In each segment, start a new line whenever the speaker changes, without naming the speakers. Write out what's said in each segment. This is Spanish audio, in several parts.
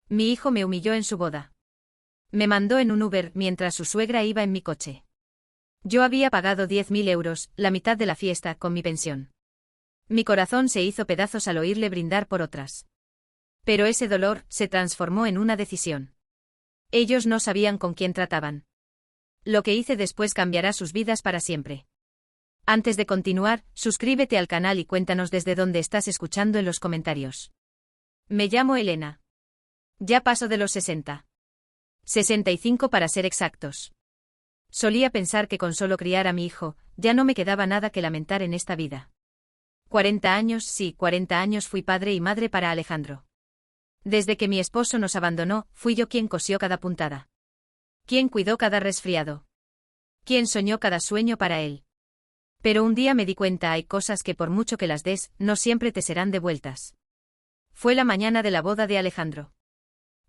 Mi hijo me humilló en su boda. Me mandó en un Uber mientras su suegra iba en mi coche. Yo había pagado 10.000 euros, la mitad de la fiesta, con mi pensión. Mi corazón se hizo pedazos al oírle brindar por otras. Pero ese dolor se transformó en una decisión. Ellos no sabían con quién trataban. Lo que hice después cambiará sus vidas para siempre. Antes de continuar, suscríbete al canal y cuéntanos desde dónde estás escuchando en los comentarios. Me llamo Elena. Ya paso de los 60. 65 para ser exactos. Solía pensar que con solo criar a mi hijo, ya no me quedaba nada que lamentar en esta vida. 40 años, sí, 40 años fui padre y madre para Alejandro. Desde que mi esposo nos abandonó, fui yo quien cosió cada puntada. Quien cuidó cada resfriado. Quien soñó cada sueño para él. Pero un día me di cuenta, hay cosas que por mucho que las des, no siempre te serán devueltas. Fue la mañana de la boda de Alejandro.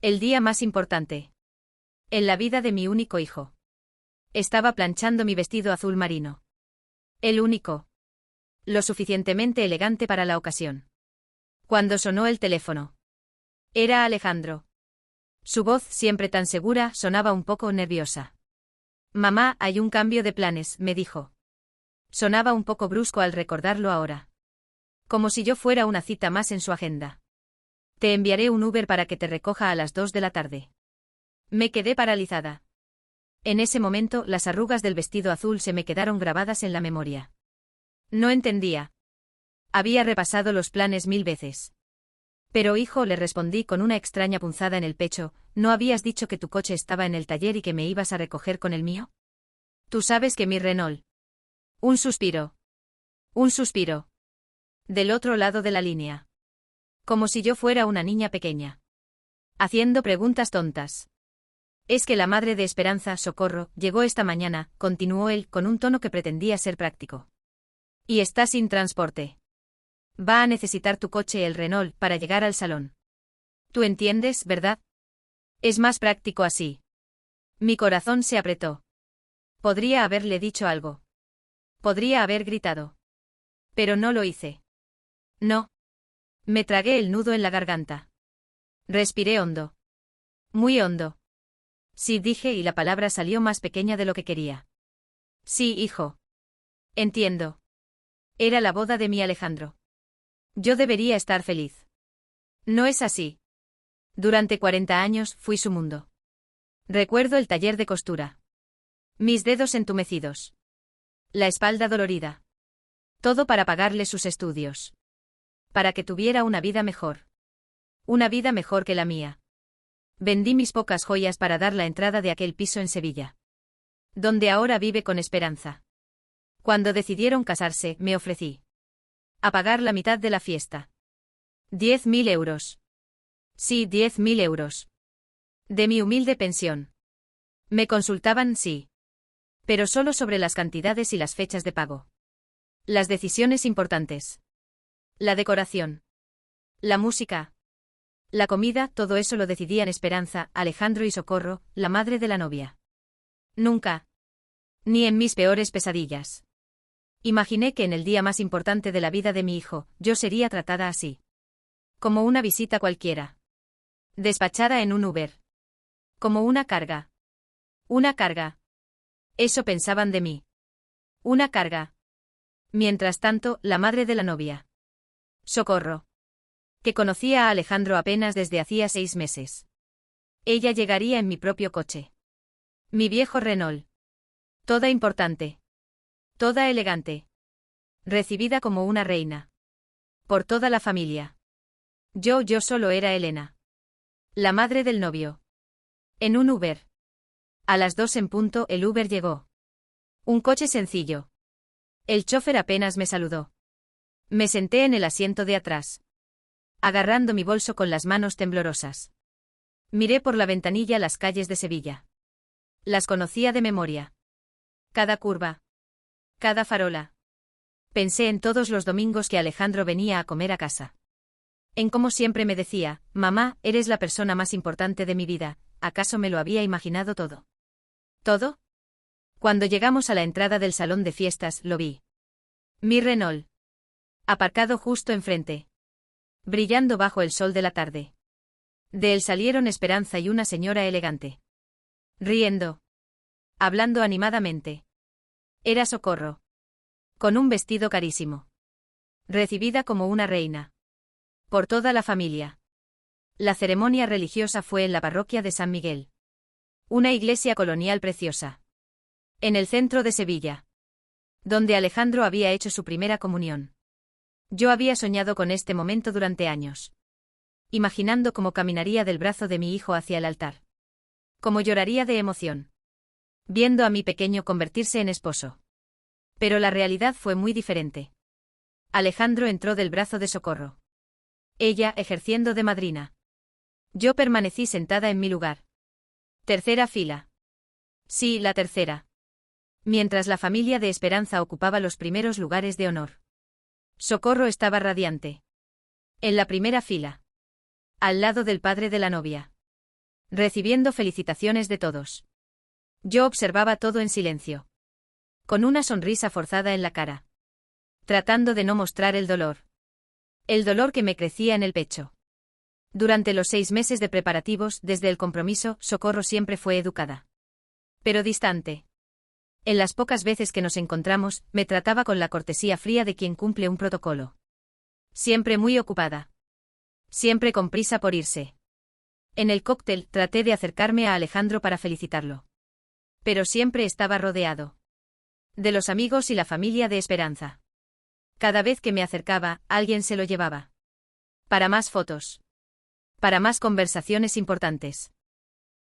El día más importante en la vida de mi único hijo. Estaba planchando mi vestido azul marino. El único. Lo suficientemente elegante para la ocasión. Cuando sonó el teléfono. Era Alejandro. Su voz, siempre tan segura, sonaba un poco nerviosa. Mamá, hay un cambio de planes, me dijo. Sonaba un poco brusco al recordarlo ahora. Como si yo fuera una cita más en su agenda. Te enviaré un Uber para que te recoja a las 2 de la tarde. Me quedé paralizada. En ese momento, las arrugas del vestido azul se me quedaron grabadas en la memoria. No entendía. Había repasado los planes 1000 veces. Pero hijo, le respondí con una extraña punzada en el pecho, ¿no habías dicho que tu coche estaba en el taller y que me ibas a recoger con el mío? Tú sabes que mi Renault. Un suspiro. Un suspiro. Del otro lado de la línea. Como si yo fuera una niña pequeña. Haciendo preguntas tontas. Es que la madre de Esperanza, Socorro, llegó esta mañana, continuó él, con un tono que pretendía ser práctico. Y está sin transporte. Va a necesitar tu coche, el Renault, para llegar al salón. Tú entiendes, ¿verdad? Es más práctico así. Mi corazón se apretó. Podría haberle dicho algo. Podría haber gritado. Pero no lo hice. No. Me tragué el nudo en la garganta. Respiré hondo. Muy hondo. Sí, dije, y la palabra salió más pequeña de lo que quería. Sí, hijo. Entiendo. Era la boda de mi Alejandro. Yo debería estar feliz. No es así. Durante 40 años fui su mundo. Recuerdo el taller de costura. Mis dedos entumecidos. La espalda dolorida. Todo para pagarle sus estudios. Para que tuviera una vida mejor. Una vida mejor que la mía. Vendí mis pocas joyas para dar la entrada de aquel piso en Sevilla. Donde ahora vive con Esperanza. Cuando decidieron casarse, me ofrecí a pagar la mitad de la fiesta. 10.000 euros. Sí, 10.000 euros. De mi humilde pensión. Me consultaban, sí. Pero solo sobre las cantidades y las fechas de pago. Las decisiones importantes. La decoración. La música. La comida, todo eso lo decidían Esperanza, Alejandro y Socorro, la madre de la novia. Nunca. Ni en mis peores pesadillas. Imaginé que en el día más importante de la vida de mi hijo, yo sería tratada así. Como una visita cualquiera. Despachada en un Uber. Como una carga. Una carga. Eso pensaban de mí. Una carga. Mientras tanto, la madre de la novia. Socorro. Que conocía a Alejandro apenas desde hacía 6 meses. Ella llegaría en mi propio coche. Mi viejo Renault. Toda importante. Toda elegante. Recibida como una reina. Por toda la familia. Yo solo era Elena. La madre del novio. En un Uber. A las 2 en punto el Uber llegó. Un coche sencillo. El chofer apenas me saludó. Me senté en el asiento de atrás. Agarrando mi bolso con las manos temblorosas. Miré por la ventanilla las calles de Sevilla. Las conocía de memoria. Cada curva. Cada farola. Pensé en todos los domingos que Alejandro venía a comer a casa. En cómo siempre me decía, mamá, eres la persona más importante de mi vida, ¿acaso me lo había imaginado todo? ¿Todo? Cuando llegamos a la entrada del salón de fiestas, lo vi. Mi Renault. Aparcado justo enfrente. Brillando bajo el sol de la tarde. De él salieron Esperanza y una señora elegante. Riendo. Hablando animadamente. Era Socorro. Con un vestido carísimo. Recibida como una reina. Por toda la familia. La ceremonia religiosa fue en la parroquia de San Miguel. Una iglesia colonial preciosa. En el centro de Sevilla. Donde Alejandro había hecho su primera comunión. Yo había soñado con este momento durante años. Imaginando cómo caminaría del brazo de mi hijo hacia el altar. Cómo lloraría de emoción. Viendo a mi pequeño convertirse en esposo. Pero la realidad fue muy diferente. Alejandro entró del brazo de Socorro. Ella ejerciendo de madrina. Yo permanecí sentada en mi lugar. Tercera fila. Sí, la tercera. Mientras la familia de Esperanza ocupaba los primeros lugares de honor. Socorro estaba radiante. En la primera fila. Al lado del padre de la novia. Recibiendo felicitaciones de todos. Yo observaba todo en silencio. Con una sonrisa forzada en la cara. Tratando de no mostrar el dolor. El dolor que me crecía en el pecho. Durante los 6 meses de preparativos, desde el compromiso, Socorro siempre fue educada. Pero distante. En las pocas veces que nos encontramos, me trataba con la cortesía fría de quien cumple un protocolo. Siempre muy ocupada. Siempre con prisa por irse. En el cóctel, traté de acercarme a Alejandro para felicitarlo. Pero siempre estaba rodeado. De los amigos y la familia de Esperanza. Cada vez que me acercaba, alguien se lo llevaba. Para más fotos. Para más conversaciones importantes.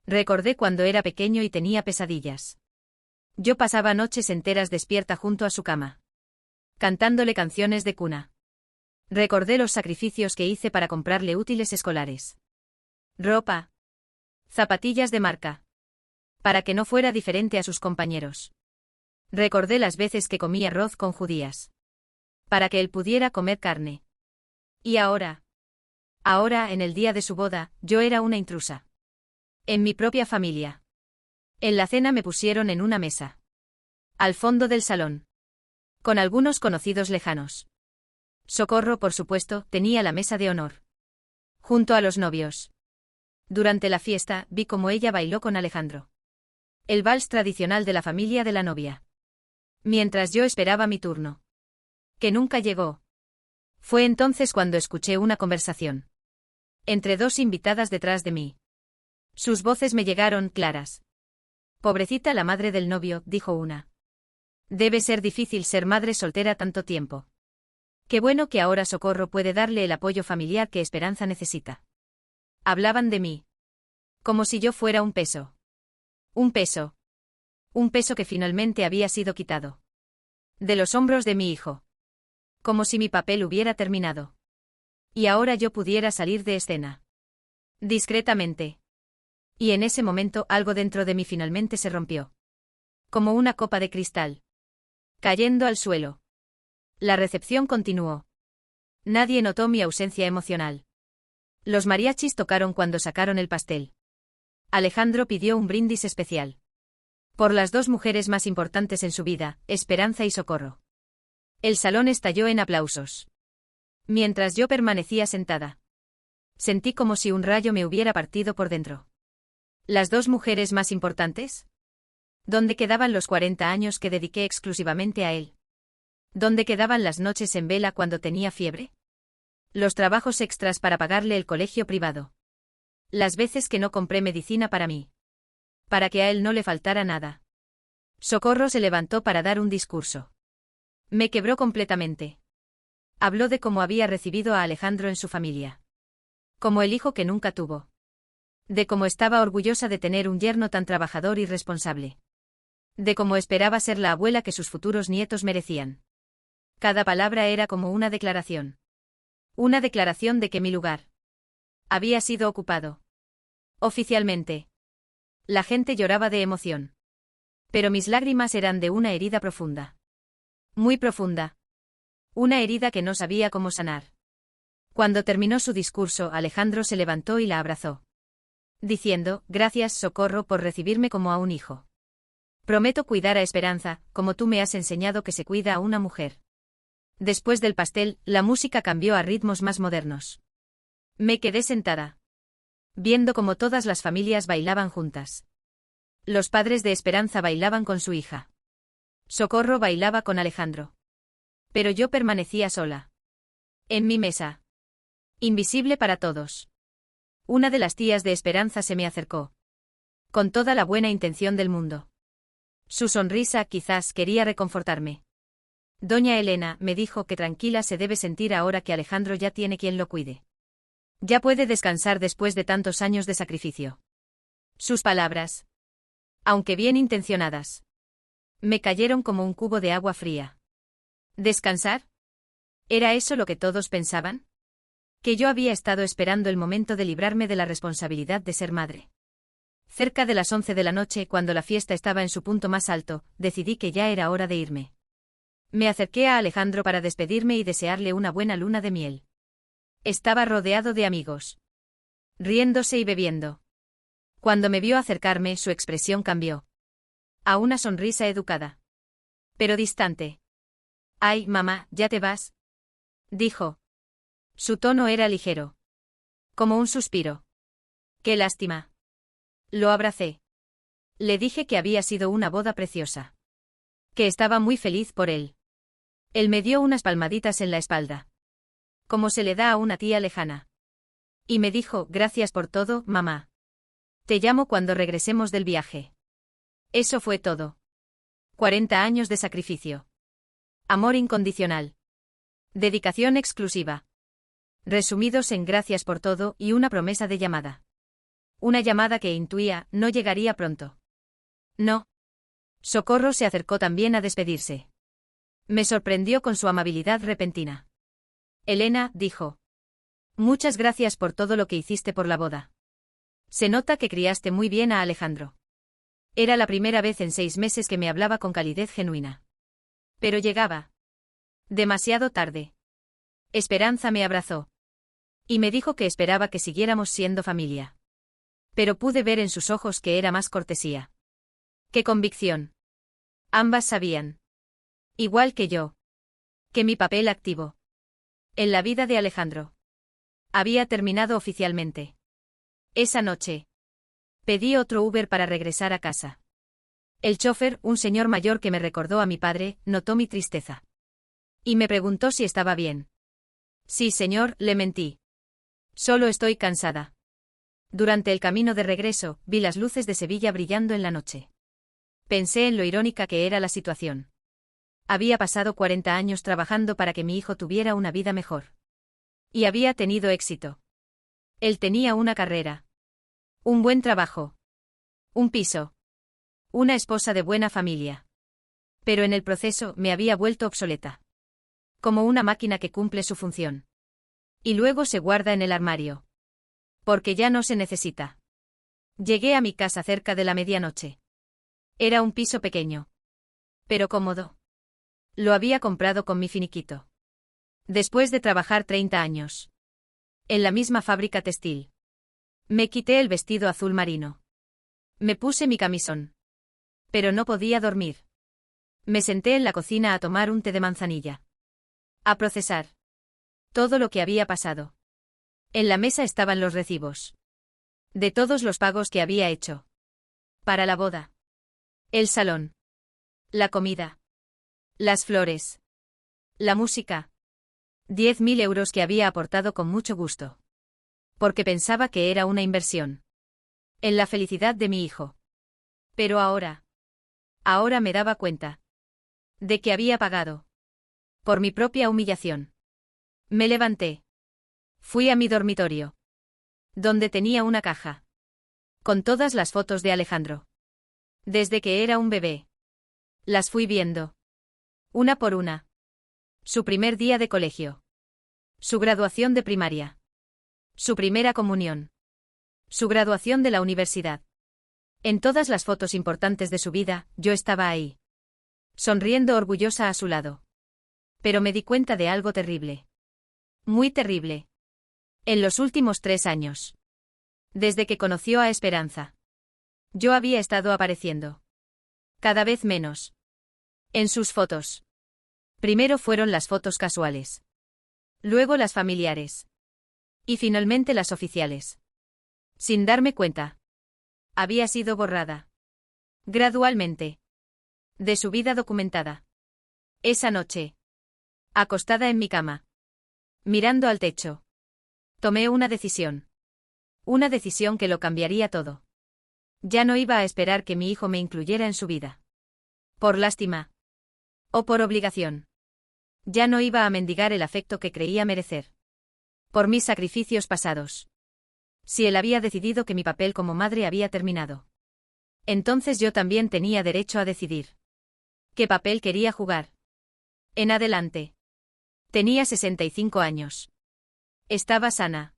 Recordé cuando era pequeño y tenía pesadillas. Yo pasaba noches enteras despierta junto a su cama. Cantándole canciones de cuna. Recordé los sacrificios que hice para comprarle útiles escolares. Ropa. Zapatillas de marca. Para que no fuera diferente a sus compañeros. Recordé las veces que comí arroz con judías. Para que él pudiera comer carne. Y ahora, en el día de su boda, yo era una intrusa. En mi propia familia. En la cena me pusieron en una mesa. Al fondo del salón. Con algunos conocidos lejanos. Socorro, por supuesto, tenía la mesa de honor. Junto a los novios. Durante la fiesta, vi cómo ella bailó con Alejandro. El vals tradicional de la familia de la novia. Mientras yo esperaba mi turno. Que nunca llegó. Fue entonces cuando escuché una conversación. Entre 2 invitadas detrás de mí. Sus voces me llegaron claras. Pobrecita la madre del novio, dijo una. Debe ser difícil ser madre soltera tanto tiempo. Qué bueno que ahora Socorro puede darle el apoyo familiar que Esperanza necesita. Hablaban de mí. Como si yo fuera un peso. Un peso. Un peso que finalmente había sido quitado. De los hombros de mi hijo. Como si mi papel hubiera terminado. Y ahora yo pudiera salir de escena. Discretamente. Y en ese momento algo dentro de mí finalmente se rompió. Como una copa de cristal. Cayendo al suelo. La recepción continuó. Nadie notó mi ausencia emocional. Los mariachis tocaron cuando sacaron el pastel. Alejandro pidió un brindis especial. Por las 2 mujeres más importantes en su vida, Esperanza y Socorro. El salón estalló en aplausos. Mientras yo permanecía sentada. Sentí como si un rayo me hubiera partido por dentro. ¿Las 2 mujeres más importantes? ¿Dónde quedaban los 40 años que dediqué exclusivamente a él? ¿Dónde quedaban las noches en vela cuando tenía fiebre? Los trabajos extras para pagarle el colegio privado. Las veces que no compré medicina para mí. Para que a él no le faltara nada. Socorro se levantó para dar un discurso. Me quebró completamente. Habló de cómo había recibido a Alejandro en su familia. Como el hijo que nunca tuvo. De cómo estaba orgullosa de tener un yerno tan trabajador y responsable. De cómo esperaba ser la abuela que sus futuros nietos merecían. Cada palabra era como una declaración. Una declaración de que mi lugar había sido ocupado. Oficialmente. La gente lloraba de emoción. Pero mis lágrimas eran de una herida profunda. Muy profunda. Una herida que no sabía cómo sanar. Cuando terminó su discurso, Alejandro se levantó y la abrazó. Diciendo, gracias, Socorro, por recibirme como a un hijo. Prometo cuidar a Esperanza, como tú me has enseñado que se cuida a una mujer. Después del pastel, la música cambió a ritmos más modernos. Me quedé sentada. viendo cómo todas las familias bailaban juntas. Los padres de Esperanza bailaban con su hija. Socorro bailaba con Alejandro. Pero yo permanecía sola. En mi mesa. Invisible para todos. Una de las tías de Esperanza se me acercó. Con toda la buena intención del mundo. Su sonrisa quizás quería reconfortarme. Doña Elena me dijo que tranquila se debe sentir ahora que Alejandro ya tiene quien lo cuide. Ya puede descansar después de tantos años de sacrificio. Sus palabras, aunque bien intencionadas, me cayeron como un cubo de agua fría. ¿Descansar? ¿Era eso lo que todos pensaban? Que yo había estado esperando el momento de librarme de la responsabilidad de ser madre. Cerca de las 11 de la noche, cuando la fiesta estaba en su punto más alto, decidí que ya era hora de irme. Me acerqué a Alejandro para despedirme y desearle una buena luna de miel. Estaba rodeado de amigos, riéndose y bebiendo. Cuando me vio acercarme, su expresión cambió. A una sonrisa educada. Pero distante. «Ay, mamá, ¿ya te vas?», dijo. Su tono era ligero. Como un suspiro. «Qué lástima». Lo abracé. Le dije que había sido una boda preciosa. Que estaba muy feliz por él. Él me dio unas palmaditas en la espalda. Como se le da a una tía lejana. Y me dijo: «Gracias por todo, mamá. Te llamo cuando regresemos del viaje». Eso fue todo. 40 años de sacrificio. Amor incondicional. Dedicación exclusiva. Resumidos en gracias por todo y una promesa de llamada. Una llamada que intuía no llegaría pronto. No. Socorro se acercó también a despedirse. Me sorprendió con su amabilidad repentina. «Elena», dijo. «Muchas gracias por todo lo que hiciste por la boda. Se nota que criaste muy bien a Alejandro». Era la primera vez en 6 meses que me hablaba con calidez genuina. Pero llegaba. Demasiado tarde. Esperanza me abrazó. Y me dijo que esperaba que siguiéramos siendo familia. Pero pude ver en sus ojos que era más cortesía. ¡Qué convicción! Ambas sabían. Igual que yo. Que mi papel activo en la vida de Alejandro había terminado oficialmente. Esa noche pedí otro Uber para regresar a casa. El chofer, un señor mayor que me recordó a mi padre, notó mi tristeza. Y me preguntó si estaba bien. «Sí, señor», le mentí. «Solo estoy cansada». Durante el camino de regreso, vi las luces de Sevilla brillando en la noche. Pensé en lo irónica que era la situación. Había pasado 40 años trabajando para que mi hijo tuviera una vida mejor. Y había tenido éxito. Él tenía una carrera. Un buen trabajo. Un piso. Una esposa de buena familia. Pero en el proceso me había vuelto obsoleta. Como una máquina que cumple su función. Y luego se guarda en el armario. Porque ya no se necesita. Llegué a mi casa cerca de la medianoche. Era un piso pequeño. Pero cómodo. Lo había comprado con mi finiquito. Después de trabajar 30 años. En la misma fábrica textil. Me quité el vestido azul marino. Me puse mi camisón. Pero no podía dormir. Me senté en la cocina a tomar un té de manzanilla. A procesar todo lo que había pasado. En la mesa estaban los recibos. De todos los pagos que había hecho. Para la boda. El salón. La comida. Las flores. La música. 10.000 euros que había aportado con mucho gusto. Porque pensaba que era una inversión. En la felicidad de mi hijo. Pero ahora me daba cuenta. De que había pagado. Por mi propia humillación. Me levanté. Fui a mi dormitorio. Donde tenía una caja. Con todas las fotos de Alejandro. Desde que era un bebé. Las fui viendo. Una por una. Su primer día de colegio. Su graduación de primaria. Su primera comunión. Su graduación de la universidad. En todas las fotos importantes de su vida, yo estaba ahí. Sonriendo orgullosa a su lado. Pero me di cuenta de algo terrible. Muy terrible. En los últimos 3 años. Desde que conoció a Esperanza. Yo había estado apareciendo. Cada vez menos. En sus fotos. Primero fueron las fotos casuales. Luego las familiares. Y finalmente las oficiales. Sin darme cuenta. Había sido borrada. Gradualmente. De su vida documentada. Esa noche. Acostada en mi cama. Mirando al techo. Tomé una decisión. Una decisión que lo cambiaría todo. Ya no iba a esperar que mi hijo me incluyera en su vida. Por lástima. O por obligación. Ya no iba a mendigar el afecto que creía merecer. Por mis sacrificios pasados. Si él había decidido que mi papel como madre había terminado. Entonces yo también tenía derecho a decidir. ¿Qué papel quería jugar? En adelante. Tenía 65 años. Estaba sana.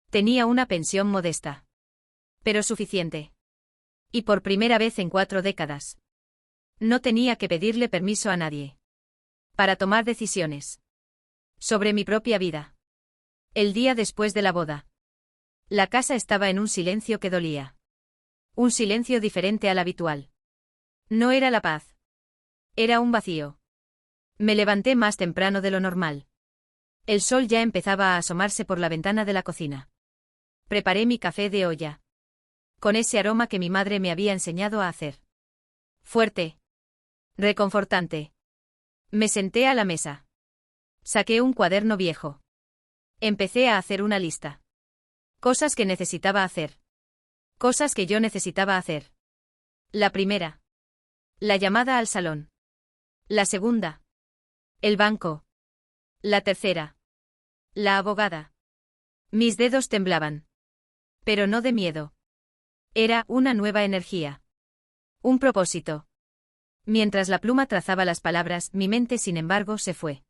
Tenía una pensión modesta. Pero suficiente. Y por primera vez en 4 décadas. No tenía que pedirle permiso a nadie. Para tomar decisiones. Sobre mi propia vida. El día después de la boda. La casa estaba en un silencio que dolía. Un silencio diferente al habitual. No era la paz. Era un vacío. Me levanté más temprano de lo normal. El sol ya empezaba a asomarse por la ventana de la cocina. Preparé mi café de olla. Con ese aroma que mi madre me había enseñado a hacer. Fuerte. Reconfortante. Me senté a la mesa. Saqué un cuaderno viejo. Empecé a hacer una lista. Cosas que necesitaba hacer. Cosas que yo necesitaba hacer. La primera. La llamada al salón. La segunda. El banco. La tercera. La abogada. Mis dedos temblaban. Pero no de miedo. Era una nueva energía. Un propósito. Mientras la pluma trazaba las palabras, mi mente, sin embargo, se fue.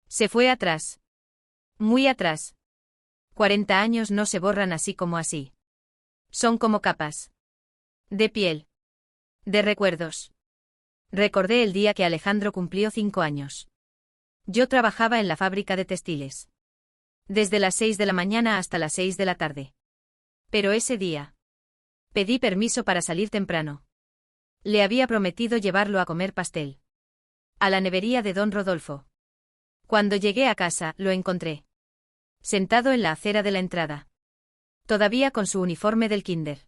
Se fue atrás. Muy atrás. 40 años no se borran así como así. Son como capas. De piel. De recuerdos. Recordé el día que Alejandro cumplió 5 años. Yo trabajaba en la fábrica de textiles. Desde las 6 de la mañana hasta las 6 de la tarde. Pero ese día. Pedí permiso para salir temprano. Le había prometido llevarlo a comer pastel. A la nevería de don Rodolfo. Cuando llegué a casa, lo encontré. Sentado en la acera de la entrada. Todavía con su uniforme del kinder.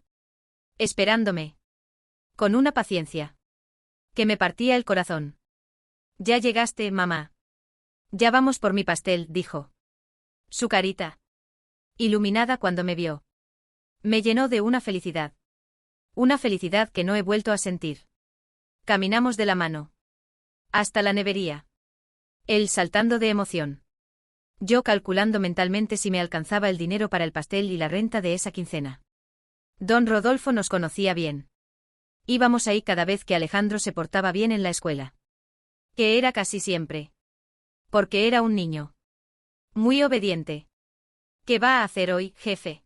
Esperándome. Con una paciencia. Que me partía el corazón. Ya llegaste, mamá. Ya vamos por mi pastel, dijo. Su carita. Iluminada cuando me vio. Me llenó de una felicidad. Una felicidad que no he vuelto a sentir. Caminamos de la mano. Hasta la nevería. Él saltando de emoción. Yo calculando mentalmente si me alcanzaba el dinero para el pastel y la renta de esa quincena. Don Rodolfo nos conocía bien. Íbamos ahí cada vez que Alejandro se portaba bien en la escuela. Que era casi siempre. Porque era un niño. Muy obediente. ¿Qué va a hacer hoy, jefe?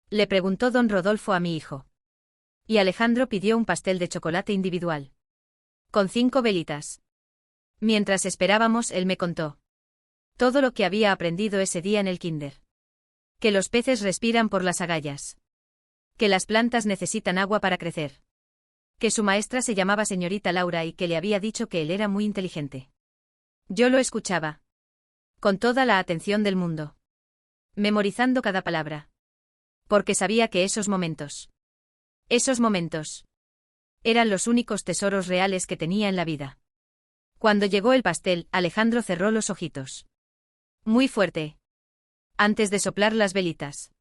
Le preguntó don Rodolfo a mi hijo. Y Alejandro pidió un pastel de chocolate individual. Con 5 velitas. Mientras esperábamos, él me contó. Todo lo que había aprendido ese día en el kinder. Que los peces respiran por las agallas. Que las plantas necesitan agua para crecer. Que su maestra se llamaba señorita Laura y que le había dicho que él era muy inteligente. Yo lo escuchaba. Con toda la atención del mundo. Memorizando cada palabra. Porque sabía que esos momentos. Eran los únicos tesoros reales que tenía en la vida. Cuando llegó el pastel, Alejandro cerró los ojitos. Muy fuerte. Antes de soplar las velitas.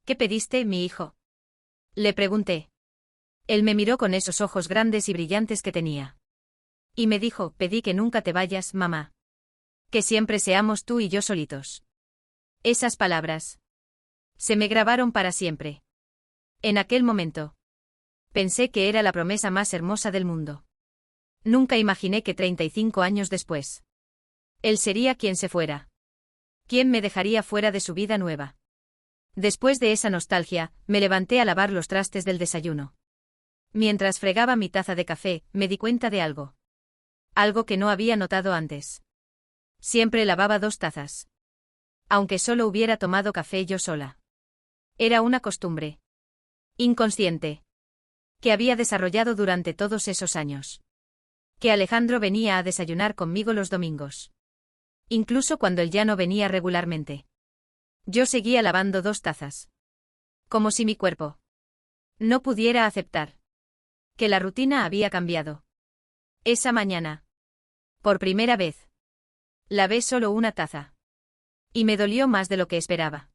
¿Qué pediste, mi hijo? Le pregunté. Él me miró con esos ojos grandes y brillantes que tenía. Y me dijo, pedí que nunca te vayas, mamá. Que siempre seamos tú y yo solitos. Esas palabras. Se me grabaron para siempre. En aquel momento. Pensé que era la promesa más hermosa del mundo. Nunca imaginé que 35 años después. Él sería quien se fuera. Quien me dejaría fuera de su vida nueva. Después de esa nostalgia, me levanté a lavar los trastes del desayuno. Mientras fregaba mi taza de café, me di cuenta de algo. Algo que no había notado antes. Siempre lavaba 2 tazas. Aunque solo hubiera tomado café yo sola. Era una costumbre. Inconsciente. Que había desarrollado durante todos esos años. Que Alejandro venía a desayunar conmigo los domingos. Incluso cuando él ya no venía regularmente. Yo seguía lavando 2 tazas. Como si mi cuerpo no pudiera aceptar que la rutina había cambiado. Esa mañana, por primera vez, lavé solo una taza. Y me dolió más de lo que esperaba.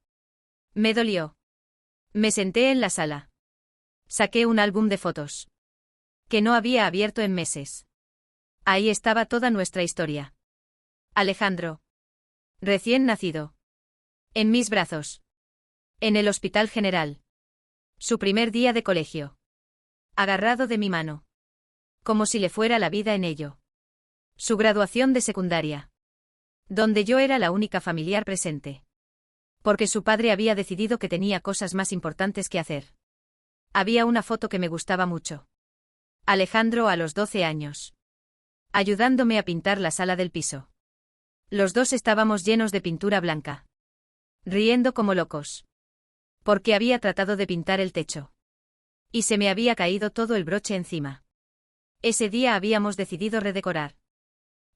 Me dolió. Me senté en la sala. Saqué un álbum de fotos que no había abierto en meses. Ahí estaba toda nuestra historia. Alejandro, recién nacido, en mis brazos, en el Hospital General. Su primer día de colegio. Agarrado de mi mano. Como si le fuera la vida en ello. Su graduación de secundaria. Donde yo era la única familiar presente. Porque su padre había decidido que tenía cosas más importantes que hacer. Había una foto que me gustaba mucho. Alejandro a los 12 años. Ayudándome a pintar la sala del piso. Los dos estábamos llenos de pintura blanca. Riendo como locos. Porque había tratado de pintar el techo. Y se me había caído todo el broche encima. Ese día habíamos decidido redecorar.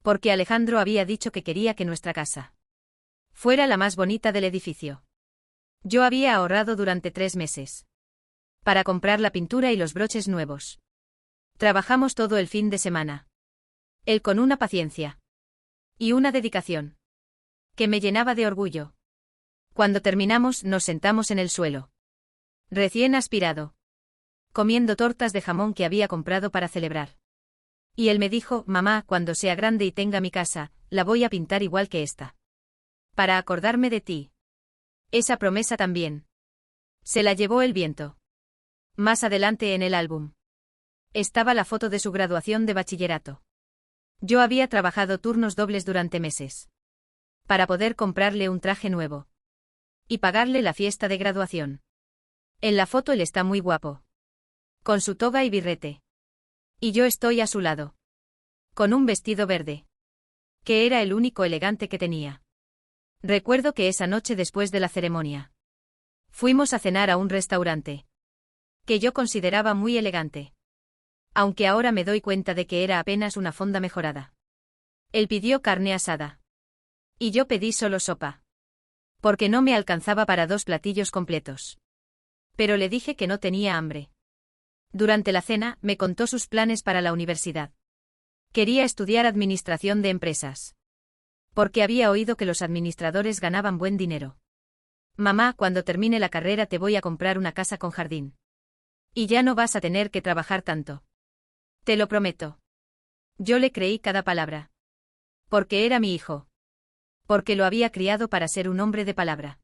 Porque Alejandro había dicho que quería que nuestra casa fuera la más bonita del edificio. Yo había ahorrado durante 3 meses para comprar la pintura y los broches nuevos. Trabajamos todo el fin de semana. Él con una paciencia y una dedicación que me llenaba de orgullo. Cuando terminamos nos sentamos en el suelo. Recién aspirado. Comiendo tortas de jamón que había comprado para celebrar. Y él me dijo, mamá, cuando sea grande y tenga mi casa, la voy a pintar igual que esta. Para acordarme de ti. Esa promesa también. Se la llevó el viento. Más adelante en el álbum estaba la foto de su graduación de bachillerato. Yo había trabajado turnos dobles durante meses. Para poder comprarle un traje nuevo. Y pagarle la fiesta de graduación. En la foto él está muy guapo. Con su toga y birrete. Y yo estoy a su lado. Con un vestido verde. Que era el único elegante que tenía. Recuerdo que esa noche después de la ceremonia. Fuimos a cenar a un restaurante. Que yo consideraba muy elegante. Aunque ahora me doy cuenta de que era apenas una fonda mejorada. Él pidió carne asada. Y yo pedí solo sopa. Porque no me alcanzaba para 2 platillos completos. Pero le dije que no tenía hambre. Durante la cena, me contó sus planes para la universidad. Quería estudiar administración de empresas. Porque había oído que los administradores ganaban buen dinero. Mamá, cuando termine la carrera te voy a comprar una casa con jardín. Y ya no vas a tener que trabajar tanto. Te lo prometo. Yo le creí cada palabra. Porque era mi hijo. Porque lo había criado para ser un hombre de palabra.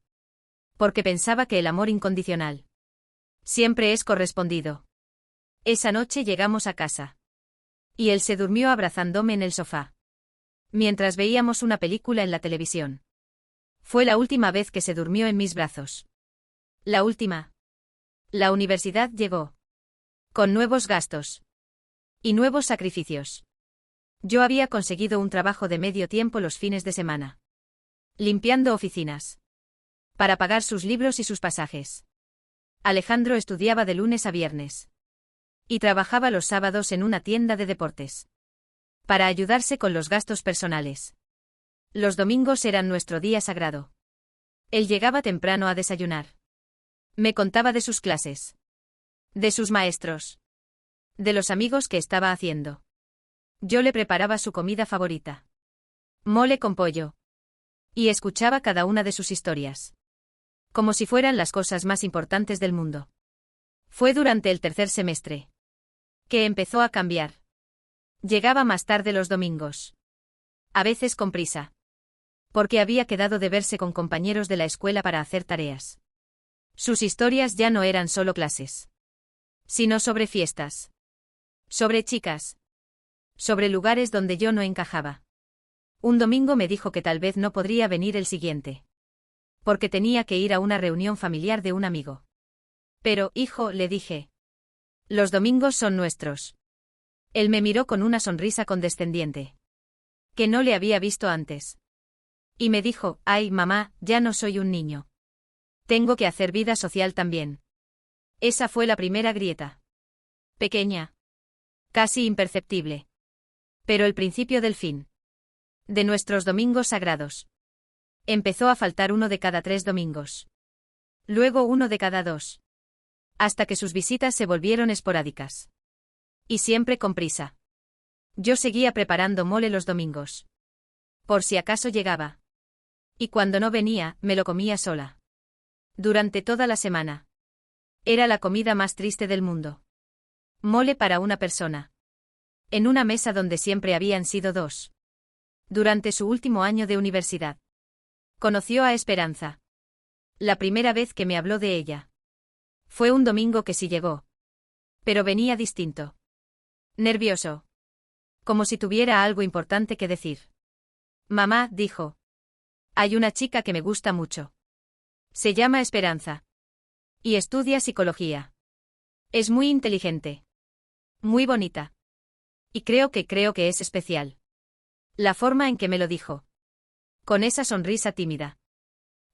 Porque pensaba que el amor incondicional siempre es correspondido. Esa noche llegamos a casa. Y él se durmió abrazándome en el sofá. Mientras veíamos una película en la televisión. Fue la última vez que se durmió en mis brazos. La última. La universidad llegó. Con nuevos gastos. Y nuevos sacrificios. Yo había conseguido un trabajo de medio tiempo los fines de semana. Limpiando oficinas. Para pagar sus libros y sus pasajes. Alejandro estudiaba de lunes a viernes. Y trabajaba los sábados en una tienda de deportes. Para ayudarse con los gastos personales. Los domingos eran nuestro día sagrado. Él llegaba temprano a desayunar. Me contaba de sus clases. De sus maestros. De los amigos que estaba haciendo. Yo le preparaba su comida favorita. Mole con pollo. Y escuchaba cada una de sus historias. Como si fueran las cosas más importantes del mundo. Fue durante el 3er semestre. Que empezó a cambiar. Llegaba más tarde los domingos. A veces con prisa. Porque había quedado de verse con compañeros de la escuela para hacer tareas. Sus historias ya no eran solo clases. Sino sobre fiestas. Sobre chicas. Sobre lugares donde yo no encajaba. Un domingo me dijo que tal vez no podría venir el siguiente. Porque tenía que ir a una reunión familiar de un amigo. Pero, hijo, le dije. Los domingos son nuestros. Él me miró con una sonrisa condescendiente. Que no le había visto antes. Y me dijo, ay, mamá, ya no soy un niño. Tengo que hacer vida social también. Esa fue la primera grieta. Pequeña. Casi imperceptible. Pero el principio del fin. De nuestros domingos sagrados. Empezó a faltar uno de cada 3 domingos. Luego uno de cada 2. hasta que sus visitas se volvieron esporádicas. Y siempre con prisa. Yo seguía preparando mole los domingos. Por si acaso llegaba. Y cuando no venía, me lo comía sola. Durante toda la semana. Era la comida más triste del mundo. Mole para una persona. En una mesa donde siempre habían sido dos. Durante su último año de universidad. Conoció a Esperanza. La primera vez que me habló de ella. Fue un domingo que sí llegó. Pero venía distinto. Nervioso. Como si tuviera algo importante que decir. Mamá, dijo. Hay una chica que me gusta mucho. Se llama Esperanza. Y estudia psicología. Es muy inteligente. Muy bonita. Y creo que es especial. La forma en que me lo dijo. Con esa sonrisa tímida.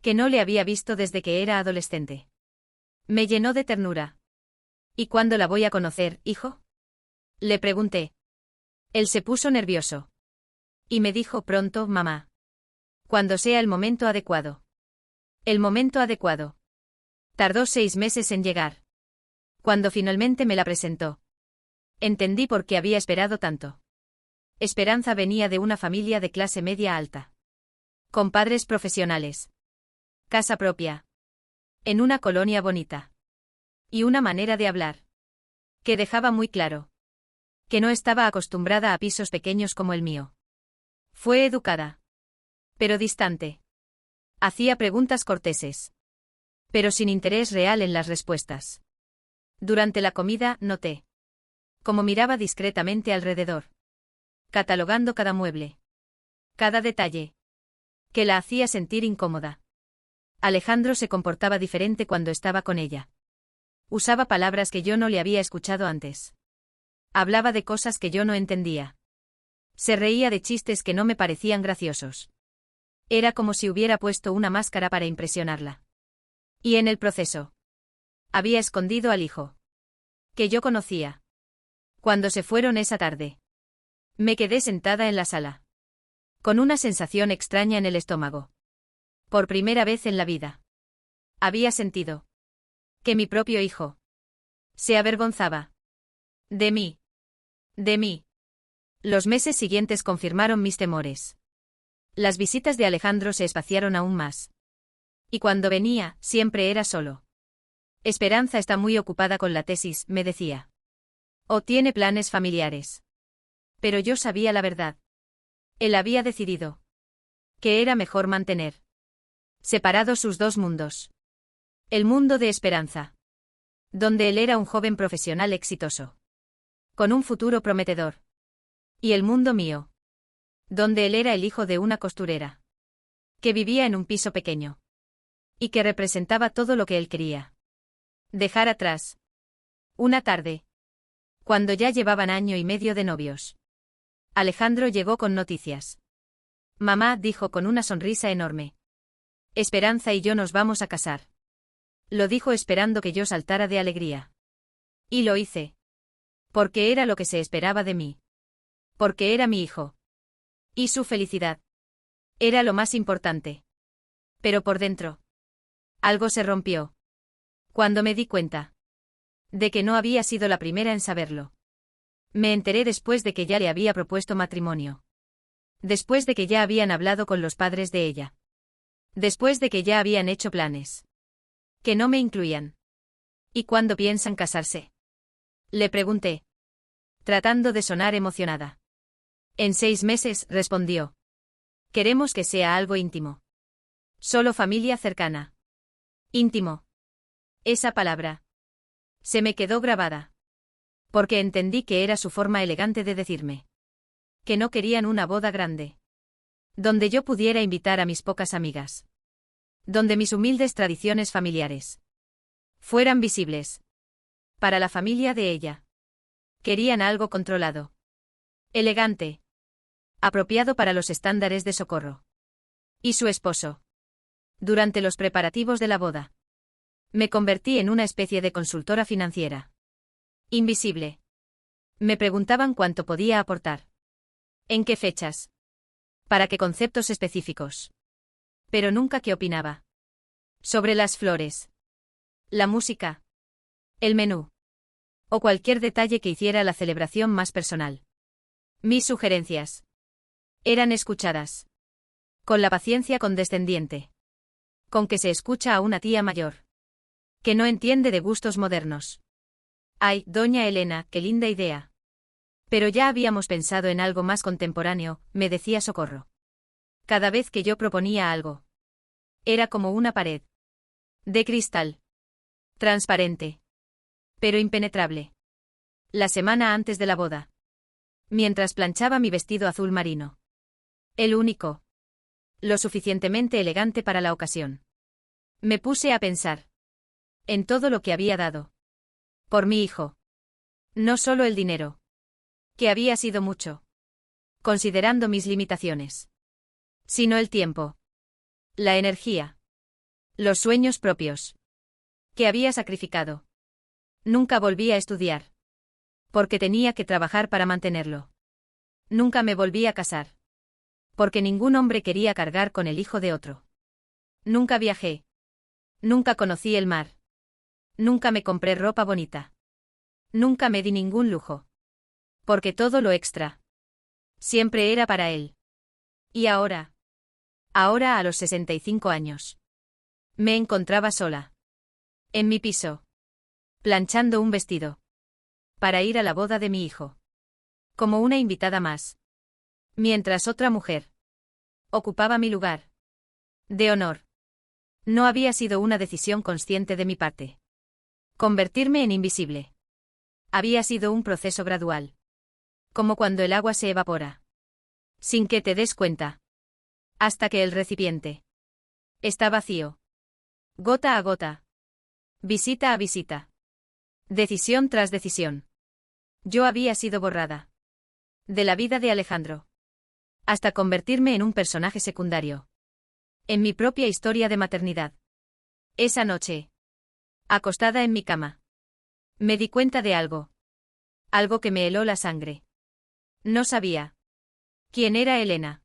Que no le había visto desde que era adolescente. Me llenó de ternura. ¿Y cuándo la voy a conocer, hijo? Le pregunté. Él se puso nervioso. Y me dijo pronto, mamá. Cuando sea el momento adecuado. El momento adecuado. Tardó 6 meses en llegar. Cuando finalmente me la presentó. Entendí por qué había esperado tanto. Esperanza venía de una familia de clase media alta. Con padres profesionales. Casa propia. En una colonia bonita. Y una manera de hablar. Que dejaba muy claro. Que no estaba acostumbrada a pisos pequeños como el mío. Fue educada. Pero distante. Hacía preguntas corteses. Pero sin interés real en las respuestas. Durante la comida, noté. Como miraba discretamente alrededor. Catalogando cada mueble. Cada detalle. Que la hacía sentir incómoda. Alejandro se comportaba diferente cuando estaba con ella. Usaba palabras que yo no le había escuchado antes. Hablaba de cosas que yo no entendía. Se reía de chistes que no me parecían graciosos. Era como si hubiera puesto una máscara para impresionarla. Y en el proceso. Había escondido al hijo. Que yo conocía. Cuando se fueron esa tarde. Me quedé sentada en la sala. Con una sensación extraña en el estómago. Por primera vez en la vida. Había sentido. Que mi propio hijo. Se avergonzaba. De mí. De mí. Los meses siguientes confirmaron mis temores. Las visitas de Alejandro se espaciaron aún más. Y cuando venía, siempre era solo. Esperanza está muy ocupada con la tesis, me decía. O tiene planes familiares. Pero yo sabía la verdad. Él había decidido. Que era mejor mantener. Separados sus dos mundos. El mundo de Esperanza. Donde él era un joven profesional exitoso. Con un futuro prometedor. Y el mundo mío. Donde él era el hijo de una costurera. Que vivía en un piso pequeño. Y que representaba todo lo que él quería. Dejar atrás. Una tarde. Cuando ya llevaban año y medio de novios. Alejandro llegó con noticias. Mamá, dijo con una sonrisa enorme. Esperanza y yo nos vamos a casar. Lo dijo esperando que yo saltara de alegría. Y lo hice. Porque era lo que se esperaba de mí. Porque era mi hijo. Y su felicidad. Era lo más importante. Pero por dentro. Algo se rompió. Cuando me di cuenta. De que no había sido la primera en saberlo. Me enteré después de que ya le había propuesto matrimonio. Después de que ya habían hablado con los padres de ella. Después de que ya habían hecho planes. Que no me incluían. ¿Y cuándo piensan casarse? Le pregunté. Tratando de sonar emocionada. En 6 meses, respondió. Queremos que sea algo íntimo. Solo familia cercana. Íntimo. Esa palabra. Se me quedó grabada. Porque entendí que era su forma elegante de decirme. Que no querían una boda grande. Donde yo pudiera invitar a mis pocas amigas. Donde mis humildes tradiciones familiares. Fueran visibles. Para la familia de ella. Querían algo controlado. Elegante. Apropiado para los estándares de Socorro. Y su esposo. Durante los preparativos de la boda. Me convertí en una especie de consultora financiera. Invisible. Me preguntaban cuánto podía aportar. ¿En qué fechas? ¿Para qué conceptos específicos? Pero nunca qué opinaba. Sobre las flores. La música. El menú. O cualquier detalle que hiciera la celebración más personal. Mis sugerencias eran escuchadas. Con la paciencia condescendiente con que se escucha a una tía mayor que no entiende de gustos modernos. Ay, doña Elena, qué linda idea. Pero ya habíamos pensado en algo más contemporáneo, me decía Socorro. Cada vez que yo proponía algo, era como una pared de cristal, transparente, pero impenetrable. La semana antes de la boda, mientras planchaba mi vestido azul marino, el único, lo suficientemente elegante para la ocasión, me puse a pensar en todo lo que había dado por mi hijo. No solo el dinero, que había sido mucho, considerando mis limitaciones, sino el tiempo, la energía, los sueños propios, que había sacrificado. Nunca volví a estudiar, porque tenía que trabajar para mantenerlo. Nunca me volví a casar, porque ningún hombre quería cargar con el hijo de otro. Nunca viajé. Nunca conocí el mar. Nunca me compré ropa bonita. Nunca me di ningún lujo. Porque todo lo extra siempre era para él. Y ahora a los 65 años, me encontraba sola, en mi piso, planchando un vestido, para ir a la boda de mi hijo, como una invitada más, mientras otra mujer ocupaba mi lugar de honor. No había sido una decisión consciente de mi parte. Convertirme en invisible había sido un proceso gradual, como cuando el agua se evapora, sin que te des cuenta, hasta que el recipiente está vacío, gota a gota, visita a visita, decisión tras decisión. Yo había sido borrada de la vida de Alejandro, hasta convertirme en un personaje secundario en mi propia historia de maternidad. Esa noche, acostada en mi cama, me di cuenta de algo que me heló la sangre. No sabía quién era Elena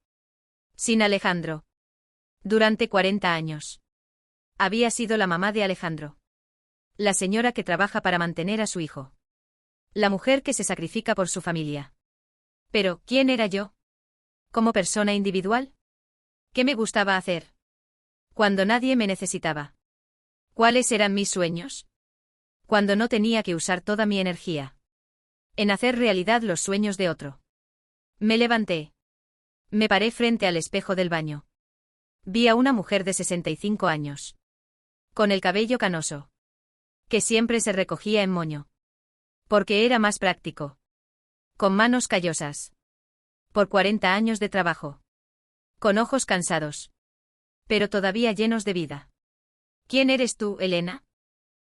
sin Alejandro. Durante 40 años había sido la mamá de Alejandro, la señora que trabaja para mantener a su hijo, la mujer que se sacrifica por su familia. Pero, ¿quién era yo? ¿Como persona individual? ¿Qué me gustaba hacer cuando nadie me necesitaba? ¿Cuáles eran mis sueños? Cuando no tenía que usar toda mi energía en hacer realidad los sueños de otro. Me levanté. Me paré frente al espejo del baño. Vi a una mujer de 65 años, con el cabello canoso, que siempre se recogía en moño, porque era más práctico, con manos callosas, por 40 años de trabajo, con ojos cansados, pero todavía llenos de vida. ¿Quién eres tú, Elena?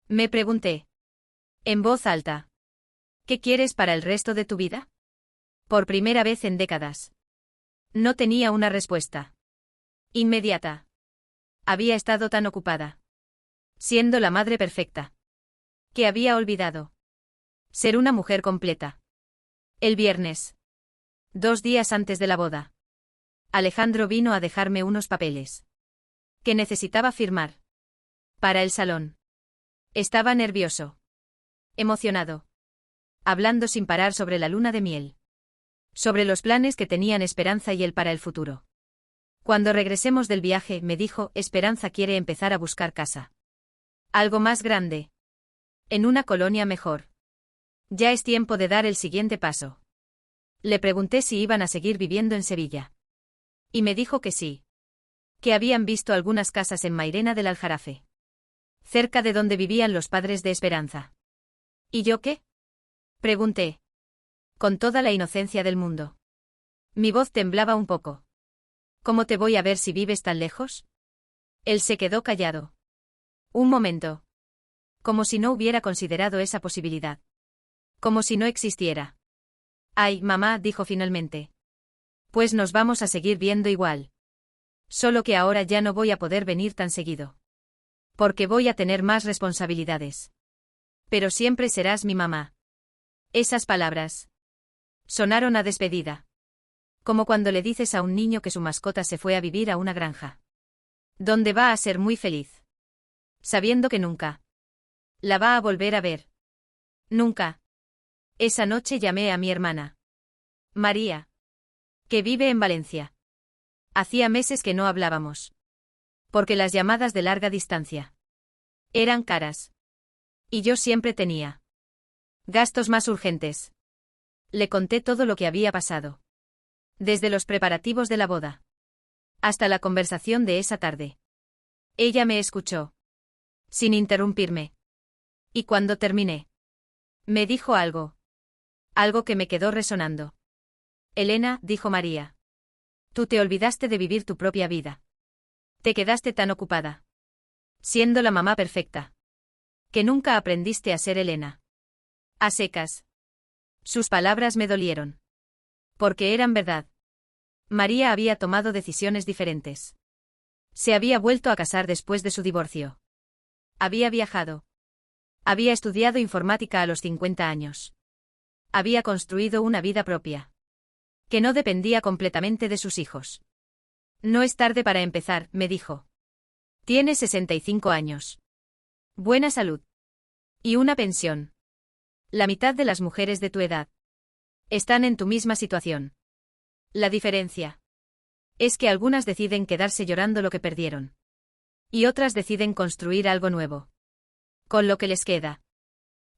Me pregunté, en voz alta. ¿Qué quieres para el resto de tu vida? Por primera vez en décadas. No tenía una respuesta inmediata. Había estado tan ocupada, siendo la madre perfecta, que había olvidado ser una mujer completa. El viernes, 2 días antes de la boda, Alejandro vino a dejarme unos papeles que necesitaba firmar para el salón. Estaba nervioso, emocionado, hablando sin parar sobre la luna de miel, sobre los planes que tenían Esperanza y él para el futuro. Cuando regresemos del viaje, me dijo, Esperanza quiere empezar a buscar casa. Algo más grande. En una colonia mejor. Ya es tiempo de dar el siguiente paso. Le pregunté si iban a seguir viviendo en Sevilla. Y me dijo que sí. Que habían visto algunas casas en Mairena del Aljarafe, cerca de donde vivían los padres de Esperanza. ¿Y yo qué? Pregunté. Con toda la inocencia del mundo. Mi voz temblaba un poco. ¿Cómo te voy a ver si vives tan lejos? Él se quedó callado. Un momento. Como si no hubiera considerado esa posibilidad. Como si no existiera. Ay, mamá, dijo finalmente. Pues nos vamos a seguir viendo igual. Solo que ahora ya no voy a poder venir tan seguido. Porque voy a tener más responsabilidades. Pero siempre serás mi mamá. Esas palabras sonaron a despedida. Como cuando le dices a un niño que su mascota se fue a vivir a una granja, donde va a ser muy feliz, sabiendo que nunca la va a volver a ver. Nunca. Esa noche llamé a mi hermana María, que vive en Valencia. Hacía meses que no hablábamos. Porque las llamadas de larga distancia eran caras. Y yo siempre tenía gastos más urgentes. Le conté todo lo que había pasado. Desde los preparativos de la boda hasta la conversación de esa tarde. Ella me escuchó, sin interrumpirme. Y cuando terminé, me dijo algo que me quedó resonando. Elena, dijo María, tú te olvidaste de vivir tu propia vida. Te quedaste tan ocupada siendo la mamá perfecta, que nunca aprendiste a ser Elena. A secas. Sus palabras me dolieron. Porque eran verdad. María había tomado decisiones diferentes. Se había vuelto a casar después de su divorcio. Había viajado. Había estudiado informática a los 50 años. Había construido una vida propia, que no dependía completamente de sus hijos. No es tarde para empezar, me dijo. Tienes 65 años. Buena salud. Y una pensión. La mitad de las mujeres de tu edad están en tu misma situación. La diferencia es que algunas deciden quedarse llorando lo que perdieron. Y otras deciden construir algo nuevo. Con lo que les queda.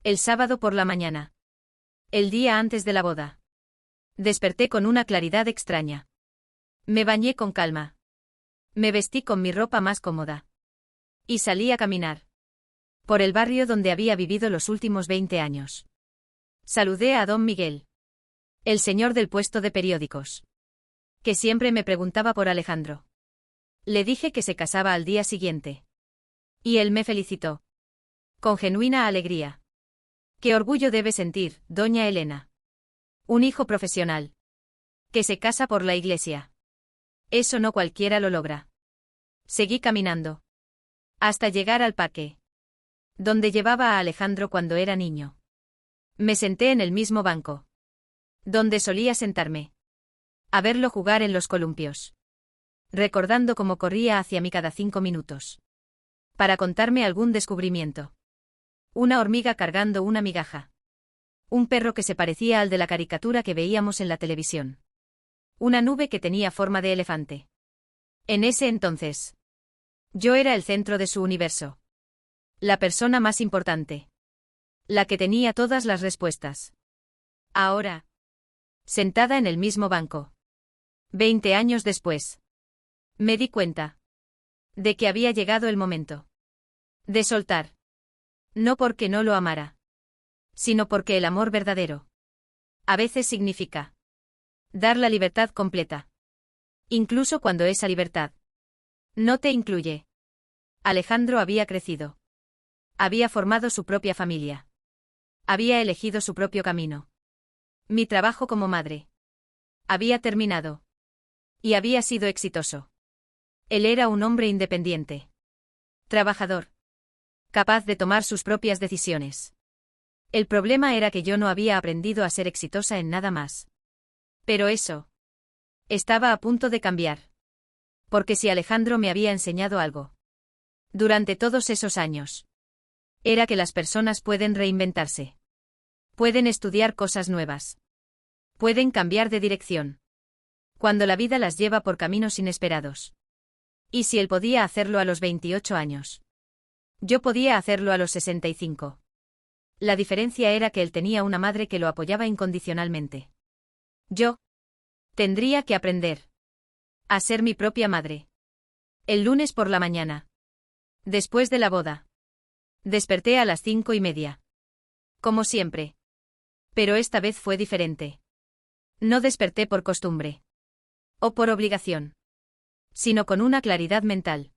El sábado por la mañana. El día antes de la boda. Desperté con una claridad extraña. Me bañé con calma. Me vestí con mi ropa más cómoda. Y salí a caminar. Por el barrio donde había vivido los últimos 20 años. Saludé a don Miguel. El señor del puesto de periódicos. Que siempre me preguntaba por Alejandro. Le dije que se casaba al día siguiente. Y él me felicitó. Con genuina alegría. Qué orgullo debe sentir, doña Elena. Un hijo profesional. Que se casa por la iglesia. Eso no cualquiera lo logra. Seguí caminando. Hasta llegar al parque. Donde llevaba a Alejandro cuando era niño. Me senté en el mismo banco. Donde solía sentarme. A verlo jugar en los columpios. Recordando cómo corría hacia mí cada 5 minutos. Para contarme algún descubrimiento. Una hormiga cargando una migaja. Un perro que se parecía al de la caricatura que veíamos en la televisión. Una nube que tenía forma de elefante. En ese entonces, yo era el centro de su universo. La persona más importante. La que tenía todas las respuestas. Ahora, sentada en el mismo banco. 20 años después. Me di cuenta de que había llegado el momento de soltar. No porque no lo amara, sino porque el amor verdadero a veces significa dar la libertad completa. Incluso cuando esa libertad no te incluye. Alejandro había crecido. Había formado su propia familia. Había elegido su propio camino. Mi trabajo como madre había terminado. Y había sido exitoso. Él era un hombre independiente. Trabajador. Capaz de tomar sus propias decisiones. El problema era que yo no había aprendido a ser exitosa en nada más. Pero eso estaba a punto de cambiar. Porque si Alejandro me había enseñado algo durante todos esos años, era que las personas pueden reinventarse. Pueden estudiar cosas nuevas. Pueden cambiar de dirección. Cuando la vida las lleva por caminos inesperados. Y si él podía hacerlo a los 28 años. Yo podía hacerlo a los 65. La diferencia era que él tenía una madre que lo apoyaba incondicionalmente. Yo tendría que aprender a ser mi propia madre. El lunes por la mañana. Después de la boda. Desperté a las 5:30. Como siempre. Pero esta vez fue diferente. No desperté por costumbre. O por obligación. Sino con una claridad mental.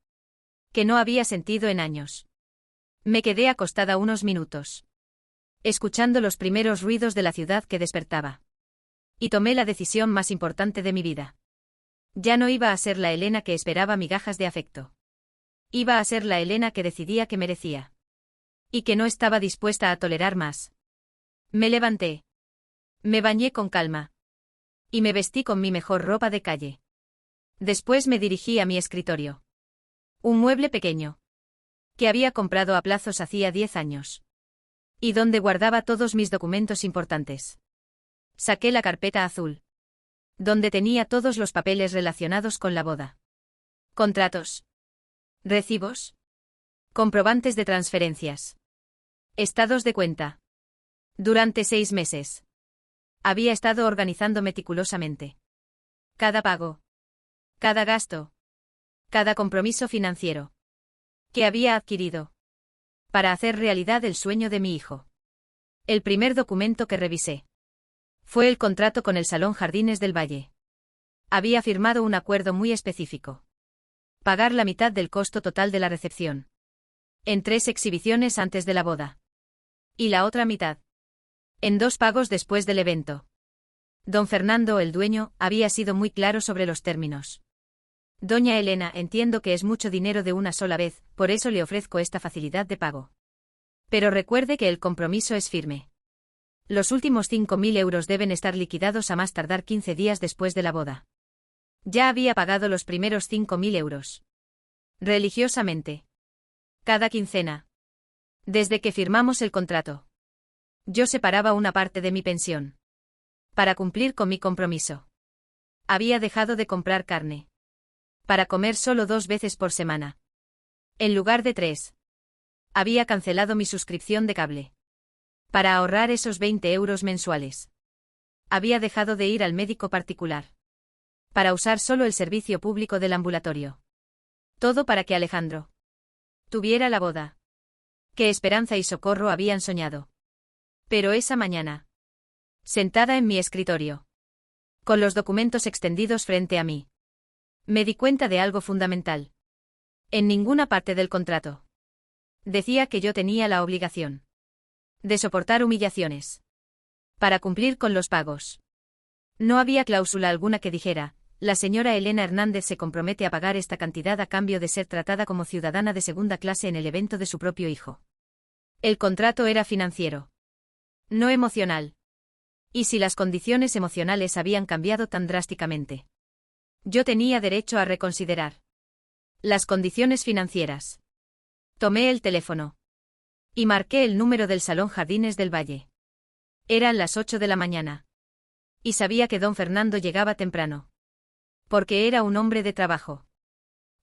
Que no había sentido en años. Me quedé acostada unos minutos. Escuchando los primeros ruidos de la ciudad que despertaba. Y tomé la decisión más importante de mi vida. Ya no iba a ser la Elena que esperaba migajas de afecto. Iba a ser la Elena que decidía que merecía. Y que no estaba dispuesta a tolerar más. Me levanté. Me bañé con calma. Y me vestí con mi mejor ropa de calle. Después me dirigí a mi escritorio. Un mueble pequeño. Que había comprado a plazos hacía 10 años. y donde guardaba todos mis documentos importantes. Saqué la carpeta azul, donde tenía todos los papeles relacionados con la boda. Contratos. Recibos. Comprobantes de transferencias. Estados de cuenta. Durante 6 meses. Había estado organizando meticulosamente cada pago, cada gasto, cada compromiso financiero que había adquirido para hacer realidad el sueño de mi hijo. El primer documento que revisé fue el contrato con el Salón Jardines del Valle. Había firmado un acuerdo muy específico. Pagar la mitad del costo total de la recepción en 3 exhibiciones antes de la boda. Y la otra mitad en 2 pagos después del evento. Don Fernando, el dueño, había sido muy claro sobre los términos. Doña Elena, entiendo que es mucho dinero de una sola vez, por eso le ofrezco esta facilidad de pago. Pero recuerde que el compromiso es firme. Los últimos 5.000 euros deben estar liquidados a más tardar 15 días después de la boda. Ya había pagado los primeros 5.000 euros. Religiosamente. Cada quincena. Desde que firmamos el contrato. Yo separaba una parte de mi pensión para cumplir con mi compromiso. Había dejado de comprar carne para comer solo 2 veces por semana, en lugar de 3. Había cancelado mi suscripción de cable para ahorrar esos 20 euros mensuales. Había dejado de ir al médico particular para usar solo el servicio público del ambulatorio. Todo para que Alejandro tuviera la boda que Esperanza y Socorro habían soñado. Pero esa mañana, sentada en mi escritorio, con los documentos extendidos frente a mí, me di cuenta de algo fundamental. En ninguna parte del contrato decía que yo tenía la obligación de soportar humillaciones para cumplir con los pagos. No había cláusula alguna que dijera, la señora Elena Hernández se compromete a pagar esta cantidad a cambio de ser tratada como ciudadana de segunda clase en el evento de su propio hijo. El contrato era financiero, no emocional. ¿Y si las condiciones emocionales habían cambiado tan drásticamente? Yo tenía derecho a reconsiderar las condiciones financieras. Tomé el teléfono y marqué el número del Salón Jardines del Valle. Eran las 8 de la mañana. Y sabía que don Fernando llegaba temprano. Porque era un hombre de trabajo.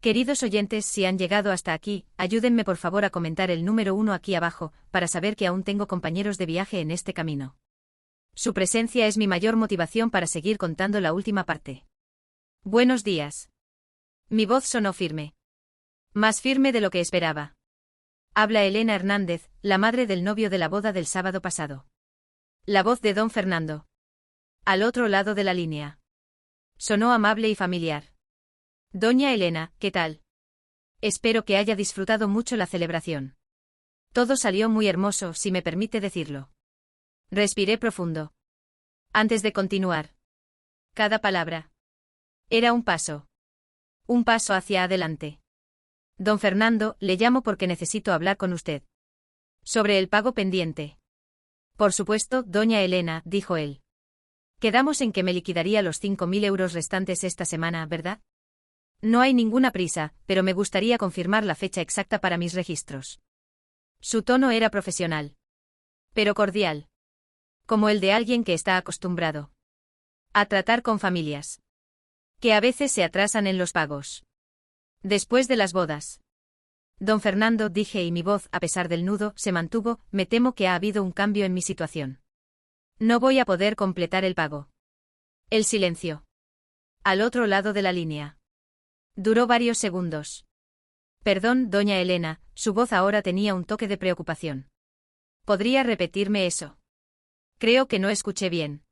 Queridos oyentes, si han llegado hasta aquí, ayúdenme por favor a comentar el número 1 aquí abajo, para saber que aún tengo compañeros de viaje en este camino. Su presencia es mi mayor motivación para seguir contando la última parte. Buenos días. Mi voz sonó firme. Más firme de lo que esperaba. Habla Elena Hernández, la madre del novio de la boda del sábado pasado. La voz de don Fernando. Al otro lado de la línea. Sonó amable y familiar. Doña Elena, ¿qué tal? Espero que haya disfrutado mucho la celebración. Todo salió muy hermoso, si me permite decirlo. Respiré profundo. Antes de continuar. Cada palabra era un paso. Un paso hacia adelante. Don Fernando, le llamo porque necesito hablar con usted. Sobre el pago pendiente. Por supuesto, doña Elena, dijo él. Quedamos en que me liquidaría los 5.000 euros restantes esta semana, ¿verdad? No hay ninguna prisa, pero me gustaría confirmar la fecha exacta para mis registros. Su tono era profesional. Pero cordial. Como el de alguien que está acostumbrado a tratar con familias que a veces se atrasan en los pagos. Después de las bodas. Don Fernando, dije y mi voz, a pesar del nudo, se mantuvo, me temo que ha habido un cambio en mi situación. No voy a poder completar el pago. El silencio. Al otro lado de la línea. Duró varios segundos. Perdón, doña Elena, su voz ahora tenía un toque de preocupación. ¿Podría repetirme eso? Creo que no escuché bien.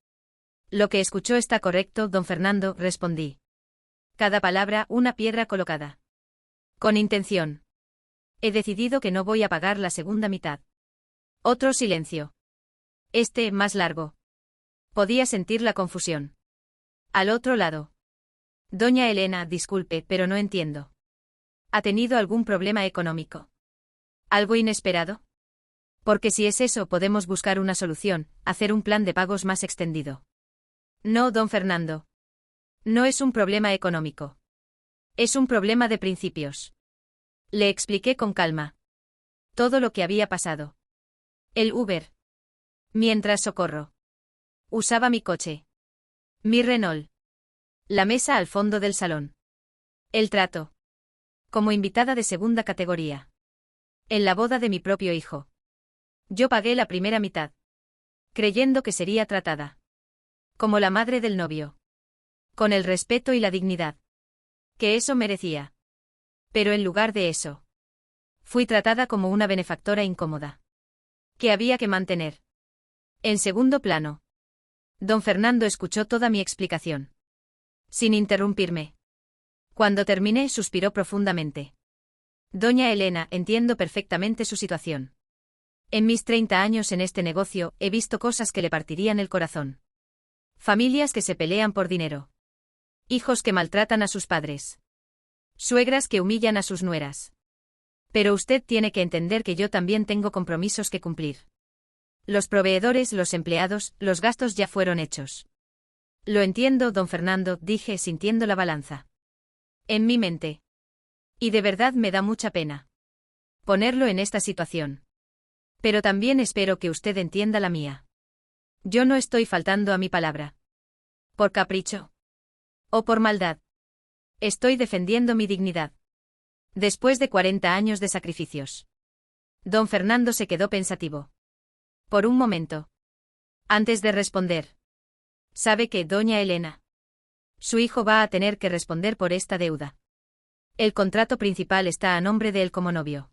Lo que escuchó está correcto, don Fernando, respondí. Cada palabra, una piedra colocada. Con intención. He decidido que no voy a pagar la segunda mitad. Otro silencio. Más largo. Podía sentir la confusión. Al otro lado. Doña Elena, disculpe, pero no entiendo. ¿Ha tenido algún problema económico? ¿Algo inesperado? Porque si es eso, podemos buscar una solución, hacer un plan de pagos más extendido. No, don Fernando. No es un problema económico. Es un problema de principios. Le expliqué con calma todo lo que había pasado. El Uber. Mientras Socorro usaba mi coche. Mi Renault. La mesa al fondo del salón. El trato. Como invitada de segunda categoría. En la boda de mi propio hijo. Yo pagué la primera mitad. Creyendo que sería tratada como la madre del novio. Con el respeto y la dignidad que eso merecía. Pero en lugar de eso, fui tratada como una benefactora incómoda que había que mantener. En segundo plano. Don Fernando escuchó toda mi explicación. Sin interrumpirme. Cuando terminé, suspiró profundamente. Doña Elena, entiendo perfectamente su situación. En mis 30 años en este negocio, he visto cosas que le partirían el corazón. Familias que se pelean por dinero. Hijos que maltratan a sus padres. Suegras que humillan a sus nueras. Pero usted tiene que entender que yo también tengo compromisos que cumplir. Los proveedores, los empleados, los gastos ya fueron hechos. Lo entiendo, don Fernando, dije sintiendo la balanza en mi mente. Y de verdad me da mucha pena ponerlo en esta situación. Pero también espero que usted entienda la mía. Yo no estoy faltando a mi palabra. ¿Por capricho? ¿O por maldad? Estoy defendiendo mi dignidad. Después de 40 años de sacrificios. Don Fernando se quedó pensativo. Por un momento. Antes de responder. ¿Sabe qué, doña Elena? Su hijo va a tener que responder por esta deuda. El contrato principal está a nombre de él como novio.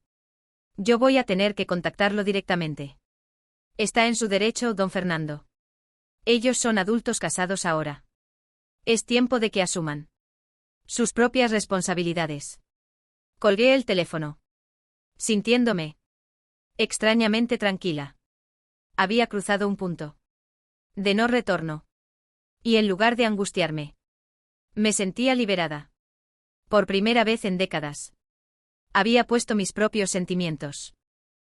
Yo voy a tener que contactarlo directamente. Está en su derecho, don Fernando. Ellos son adultos casados ahora. Es tiempo de que asuman sus propias responsabilidades. Colgué el teléfono. Sintiéndome extrañamente tranquila. Había cruzado un punto de no retorno. Y en lugar de angustiarme, me sentía liberada. Por primera vez en décadas. Había puesto mis propios sentimientos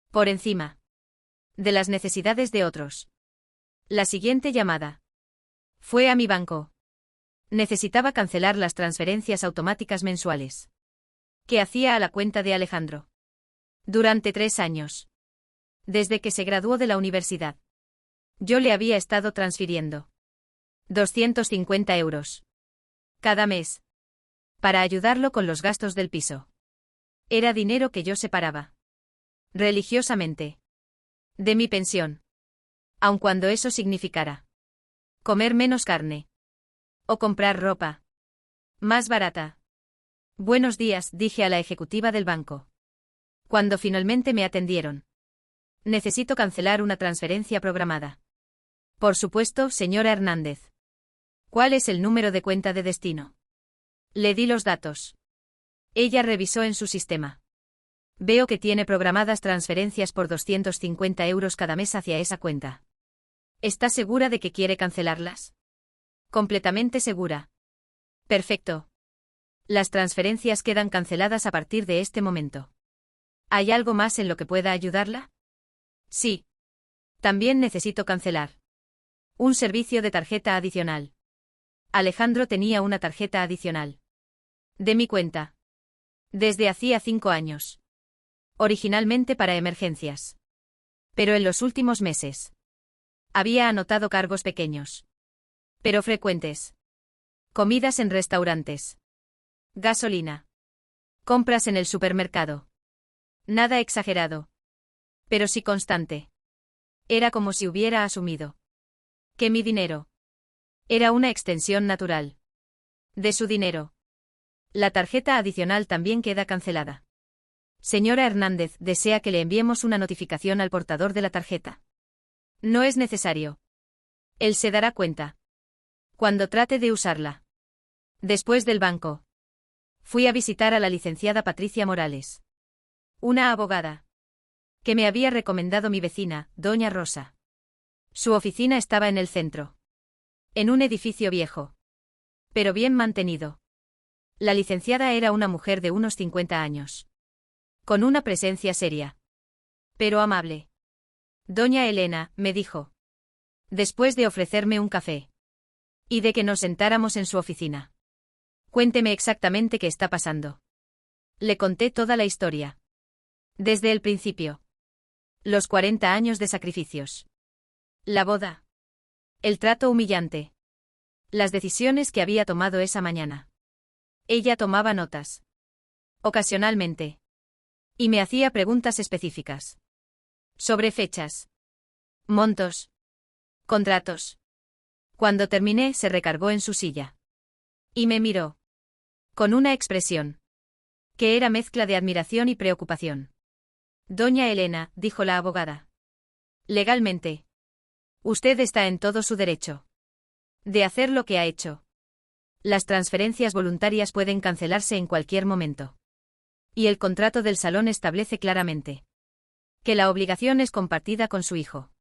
por encima de las necesidades de otros. La siguiente llamada fue a mi banco. Necesitaba cancelar las transferencias automáticas mensuales que hacía a la cuenta de Alejandro. Durante 3 años. Desde que se graduó de la universidad. Yo le había estado transfiriendo 250 euros cada mes para ayudarlo con los gastos del piso. Era dinero que yo separaba religiosamente de mi pensión. Aun cuando eso significara comer menos carne o comprar ropa más barata. Buenos días, dije a la ejecutiva del banco. Cuando finalmente me atendieron. Necesito cancelar una transferencia programada. Por supuesto, señora Hernández. ¿Cuál es el número de cuenta de destino? Le di los datos. Ella revisó en su sistema. Veo que tiene programadas transferencias por 250 euros cada mes hacia esa cuenta. ¿Está segura de que quiere cancelarlas? Completamente segura. Perfecto. Las transferencias quedan canceladas a partir de este momento. ¿Hay algo más en lo que pueda ayudarla? Sí. También necesito cancelar un servicio de tarjeta adicional. Alejandro tenía una tarjeta adicional de mi cuenta desde hacía 5 años. Originalmente para emergencias. Pero en los últimos meses había anotado cargos pequeños pero frecuentes. Comidas en restaurantes. Gasolina. Compras en el supermercado. Nada exagerado. Pero sí constante. Era como si hubiera asumido que mi dinero era una extensión natural de su dinero. La tarjeta adicional también queda cancelada. Señora Hernández, ¿desea que le enviemos una notificación al portador de la tarjeta? No es necesario. Él se dará cuenta cuando trate de usarla. Después del banco, fui a visitar a la licenciada Patricia Morales, una abogada que me había recomendado mi vecina, doña Rosa. Su oficina estaba en el centro, en un edificio viejo, pero bien mantenido. La licenciada era una mujer de unos 50 años, con una presencia seria, pero amable. Doña Elena, me dijo, después de ofrecerme un café y de que nos sentáramos en su oficina. Cuénteme exactamente qué está pasando. Le conté toda la historia. Desde el principio. Los 40 años de sacrificios. La boda. El trato humillante. Las decisiones que había tomado esa mañana. Ella tomaba notas. Ocasionalmente. Y me hacía preguntas específicas. Sobre fechas. Montos. Contratos. Cuando terminé, se recargó en su silla. Y me miró. Con una expresión. Que era mezcla de admiración y preocupación. Doña Elena, dijo la abogada. Legalmente. Usted está en todo su derecho. De hacer lo que ha hecho. Las transferencias voluntarias pueden cancelarse en cualquier momento. Y el contrato del salón establece claramente que la obligación es compartida con su hijo.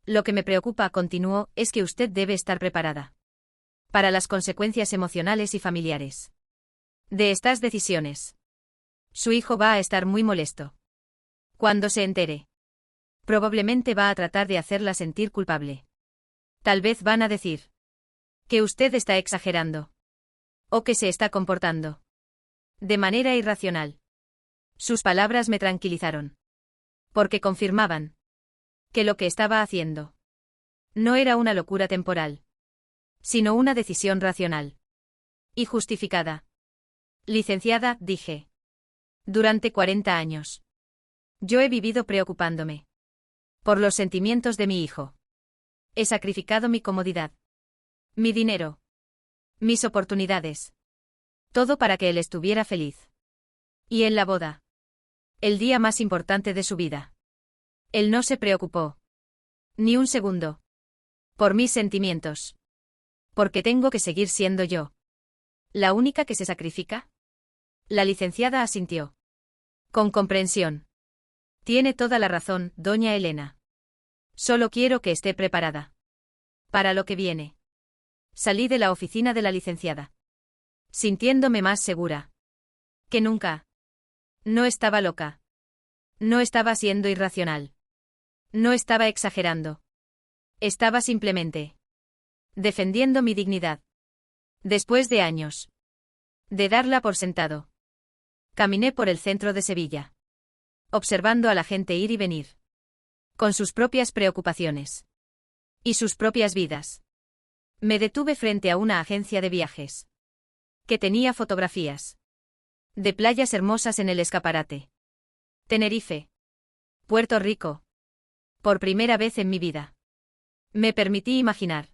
Lo que me preocupa, continuó, es que usted debe estar preparada para las consecuencias emocionales y familiares de estas decisiones. Su hijo va a estar muy molesto cuando se entere. Probablemente va a tratar de hacerla sentir culpable. Tal vez van a decir que usted está exagerando o que se está comportando de manera irracional. Sus palabras me tranquilizaron, porque confirmaban que lo que estaba haciendo no era una locura temporal, sino una decisión racional y justificada. Licenciada, dije. Durante 40 años. Yo he vivido preocupándome por los sentimientos de mi hijo. He sacrificado mi comodidad, mi dinero, mis oportunidades. Todo para que él estuviera feliz. Y en la boda. El día más importante de su vida. Él no se preocupó. Ni un segundo. Por mis sentimientos. Porque tengo que seguir siendo yo. ¿La única que se sacrifica? La licenciada asintió. Con comprensión. Tiene toda la razón, doña Elena. Solo quiero que esté preparada para lo que viene. Salí de la oficina de la licenciada, sintiéndome más segura que nunca. No estaba loca. No estaba siendo irracional. No estaba exagerando. Estaba simplemente defendiendo mi dignidad. Después de años de darla por sentado, caminé por el centro de Sevilla, observando a la gente ir y venir, con sus propias preocupaciones y sus propias vidas. Me detuve frente a una agencia de viajes que tenía fotografías de playas hermosas en el escaparate. Tenerife. Puerto Rico. Por primera vez en mi vida. Me permití imaginar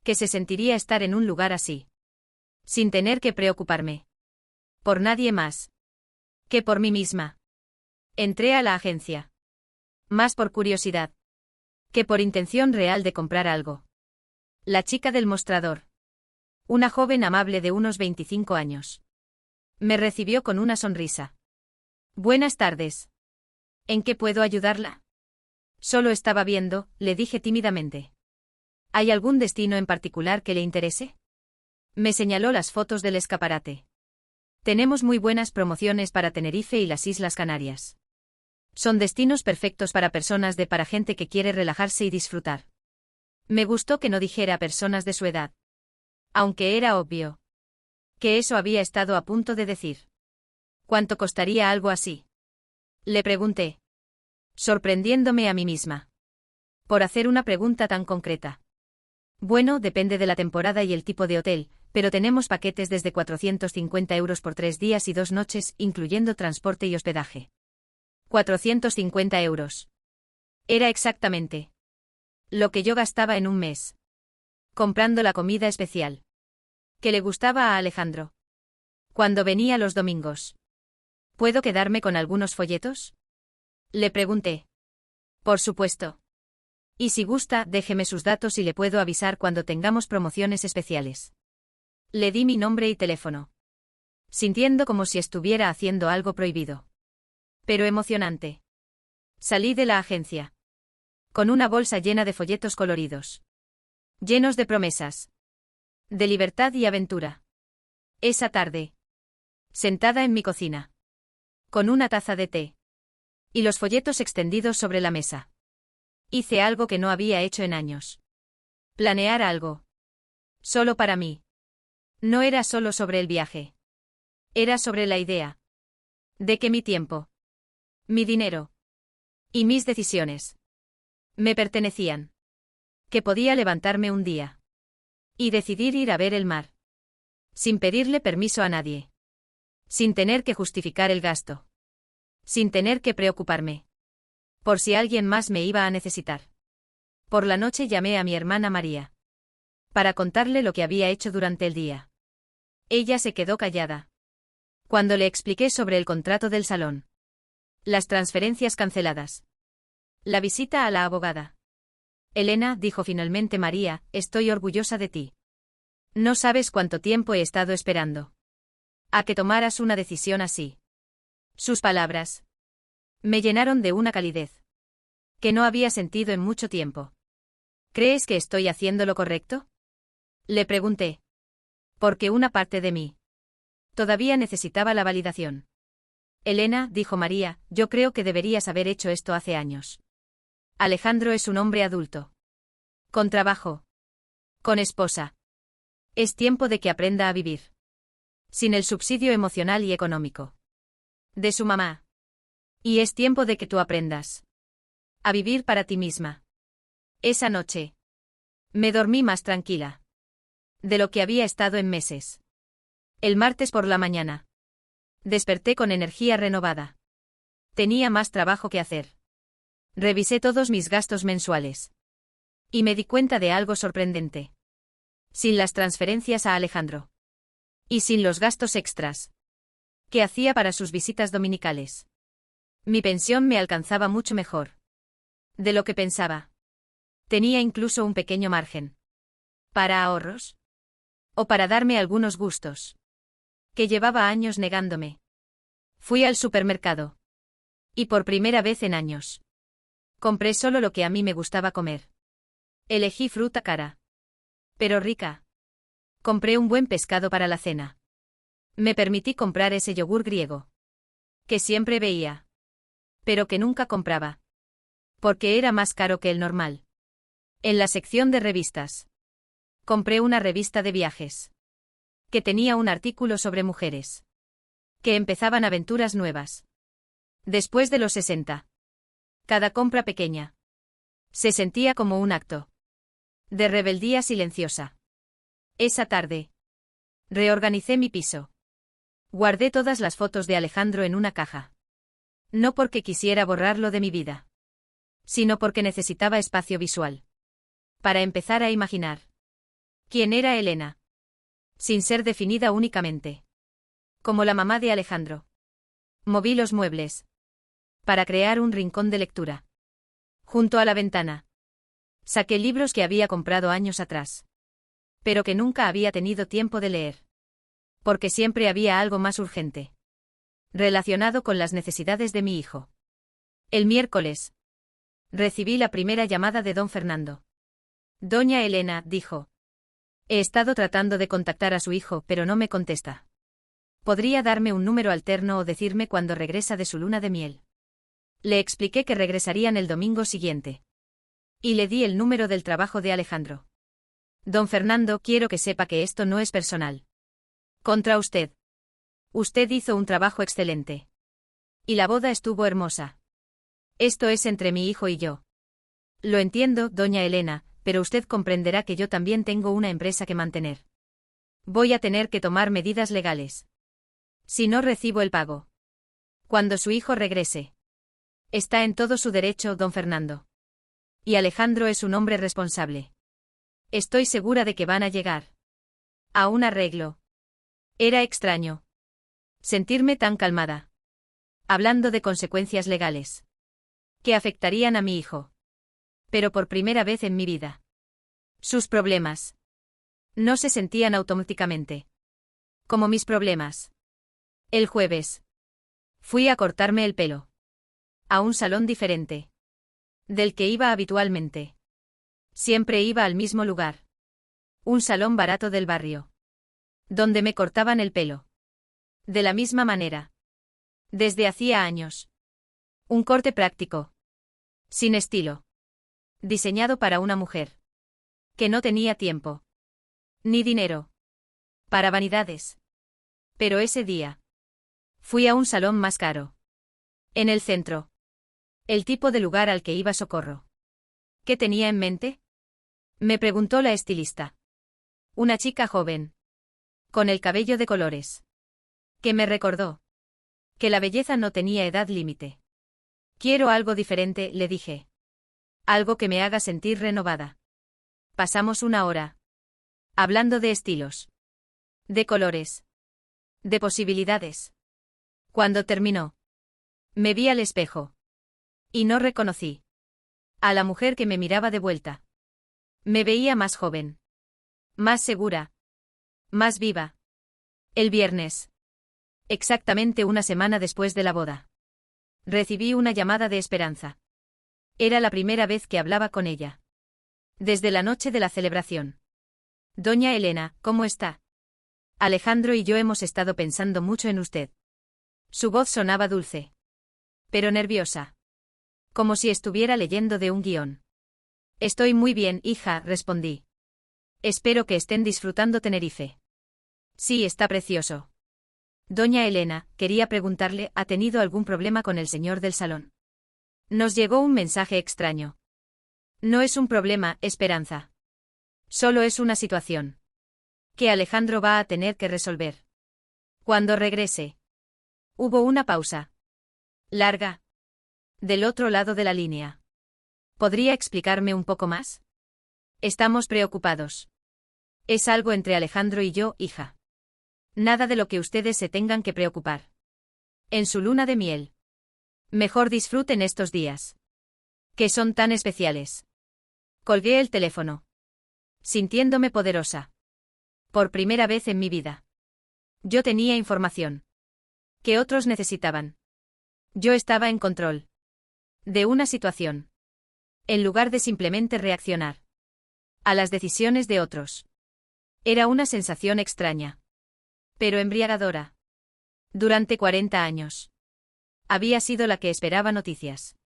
que se sentiría estar en un lugar así, sin tener que preocuparme por nadie más que por mí misma. Entré a la agencia, más por curiosidad que por intención real de comprar algo. La chica del mostrador, una joven amable de unos 25 años, me recibió con una sonrisa. Buenas tardes. ¿En qué puedo ayudarla? Solo estaba viendo, le dije tímidamente. ¿Hay algún destino en particular que le interese? Me señaló las fotos del escaparate. Tenemos muy buenas promociones para Tenerife y las Islas Canarias. Son destinos perfectos para gente que quiere relajarse y disfrutar. Me gustó que no dijera personas de su edad. Aunque era obvio que eso había estado a punto de decir. ¿Cuánto costaría algo así? Le pregunté, sorprendiéndome a mí misma por hacer una pregunta tan concreta. Bueno, depende de la temporada y el tipo de hotel, pero tenemos paquetes desde 450 euros por 3 días y 2 noches, incluyendo transporte y hospedaje. 450 euros. Era exactamente lo que yo gastaba en un mes, comprando la comida especial que le gustaba a Alejandro cuando venía los domingos. ¿Puedo quedarme con algunos folletos? Le pregunté. Por supuesto. Y si gusta, déjeme sus datos y le puedo avisar cuando tengamos promociones especiales. Le di mi nombre y teléfono, sintiendo como si estuviera haciendo algo prohibido. Pero emocionante. Salí de la agencia con una bolsa llena de folletos coloridos, llenos de promesas, de libertad y aventura. Esa tarde, sentada en mi cocina, con una taza de té y los folletos extendidos sobre la mesa, hice algo que no había hecho en años. Planear algo. Solo para mí. No era solo sobre el viaje. Era sobre la idea de que mi tiempo, mi dinero Y mis decisiones me pertenecían. Que podía levantarme un día y decidir ir a ver el mar. Sin pedirle permiso a nadie. Sin tener que justificar el gasto. Sin tener que preocuparme. Por si alguien más me iba a necesitar. Por la noche llamé a mi hermana María. Para contarle lo que había hecho durante el día. Ella se quedó callada. Cuando le expliqué sobre el contrato del salón. Las transferencias canceladas. La visita a la abogada. Elena, dijo finalmente María, estoy orgullosa de ti. No sabes cuánto tiempo he estado esperando. A que tomaras una decisión así. Sus palabras me llenaron de una calidez que no había sentido en mucho tiempo. ¿Crees que estoy haciendo lo correcto? Le pregunté. Porque una parte de mí todavía necesitaba la validación. Elena, dijo María, yo creo que deberías haber hecho esto hace años. Alejandro es un hombre adulto. Con trabajo. Con esposa. Es tiempo de que aprenda a vivir. Sin el subsidio emocional y económico de su mamá. Y es tiempo de que tú aprendas a vivir para ti misma. Esa noche me dormí más tranquila de lo que había estado en meses. El martes por la mañana desperté con energía renovada. Tenía más trabajo que hacer. Revisé todos mis gastos mensuales. Y me di cuenta de algo sorprendente. Sin las transferencias a Alejandro. Y sin los gastos extras que hacía para sus visitas dominicales. Mi pensión me alcanzaba mucho mejor de lo que pensaba. Tenía incluso un pequeño margen. ¿Para ahorros? O para darme algunos gustos que llevaba años negándome. Fui al supermercado. Y por primera vez en años. Compré solo lo que a mí me gustaba comer. Elegí fruta cara. Pero rica. Compré un buen pescado para la cena. Me permití comprar ese yogur griego. Que siempre veía. Pero que nunca compraba. Porque era más caro que el normal. En la sección de revistas. Compré una revista de viajes. Que tenía un artículo sobre mujeres. Que empezaban aventuras nuevas. Después de los 60. Cada compra pequeña. Se sentía como un acto de rebeldía silenciosa. Esa tarde. Reorganicé mi piso. Guardé todas las fotos de Alejandro en una caja. No porque quisiera borrarlo de mi vida. Sino porque necesitaba espacio visual. Para empezar a imaginar. ¿Quién era Elena? Sin ser definida únicamente. Como la mamá de Alejandro. Moví los muebles. Para crear un rincón de lectura. Junto a la ventana. Saqué libros que había comprado años atrás. Pero que nunca había tenido tiempo de leer. Porque siempre había algo más urgente. Relacionado con las necesidades de mi hijo. El miércoles. Recibí la primera llamada de don Fernando. Doña Elena, dijo. He estado tratando de contactar a su hijo, pero no me contesta. ¿Podría darme un número alterno o decirme cuándo regresa de su luna de miel? Le expliqué que regresarían el domingo siguiente. Y le di el número del trabajo de Alejandro. Don Fernando, quiero que sepa que esto no es personal. Contra usted. Usted hizo un trabajo excelente. Y la boda estuvo hermosa. Esto es entre mi hijo y yo. Lo entiendo, doña Elena, pero usted comprenderá que yo también tengo una empresa que mantener. Voy a tener que tomar medidas legales. Si no recibo el pago. Cuando su hijo regrese. Está en todo su derecho, don Fernando. Y Alejandro es un hombre responsable. Estoy segura de que van a llegar a un arreglo. Era extraño sentirme tan calmada. Hablando de consecuencias legales que afectarían a mi hijo. Pero por primera vez en mi vida. Sus problemas no se sentían automáticamente como mis problemas. El jueves fui a cortarme el pelo. A un salón diferente del que iba habitualmente. Siempre iba al mismo lugar. Un salón barato del barrio. Donde me cortaban el pelo. De la misma manera. Desde hacía años. Un corte práctico. Sin estilo. Diseñado para una mujer. Que no tenía tiempo. Ni dinero. Para vanidades. Pero ese día. Fui a un salón más caro. En el centro. El tipo de lugar al que iba Socorro. ¿Qué tenía en mente? Me preguntó la estilista. Una chica joven. Con el cabello de colores. Que me recordó. Que la belleza no tenía edad límite. Quiero algo diferente, le dije. Algo que me haga sentir renovada. Pasamos una hora. Hablando de estilos. De colores. De posibilidades. Cuando terminó. Me vi al espejo. Y no reconocí. A la mujer que me miraba de vuelta. Me veía más joven. Más segura. Más viva. El viernes. Exactamente una semana después de la boda. Recibí una llamada de Esperanza. Era la primera vez que hablaba con ella. Desde la noche de la celebración. Doña Elena, ¿cómo está? Alejandro y yo hemos estado pensando mucho en usted. Su voz sonaba dulce. Pero nerviosa. Como si estuviera leyendo de un guión. Estoy muy bien, hija, respondí. Espero que estén disfrutando Tenerife. Sí, está precioso. Doña Elena, quería preguntarle, ¿ha tenido algún problema con el señor del salón? Nos llegó un mensaje extraño. No es un problema, Esperanza. Solo es una situación. Que Alejandro va a tener que resolver. Cuando regrese. Hubo una pausa. Larga. Del otro lado de la línea. ¿Podría explicarme un poco más? Estamos preocupados. Es algo entre Alejandro y yo, hija. Nada de lo que ustedes se tengan que preocupar. En su luna de miel. Mejor disfruten estos días. Que son tan especiales. Colgué el teléfono. Sintiéndome poderosa. Por primera vez en mi vida. Yo tenía información. Que otros necesitaban. Yo estaba en control. De una situación. En lugar de simplemente reaccionar. A las decisiones de otros. Era una sensación extraña. Pero embriagadora. Durante 40 años. Había sido la que esperaba noticias.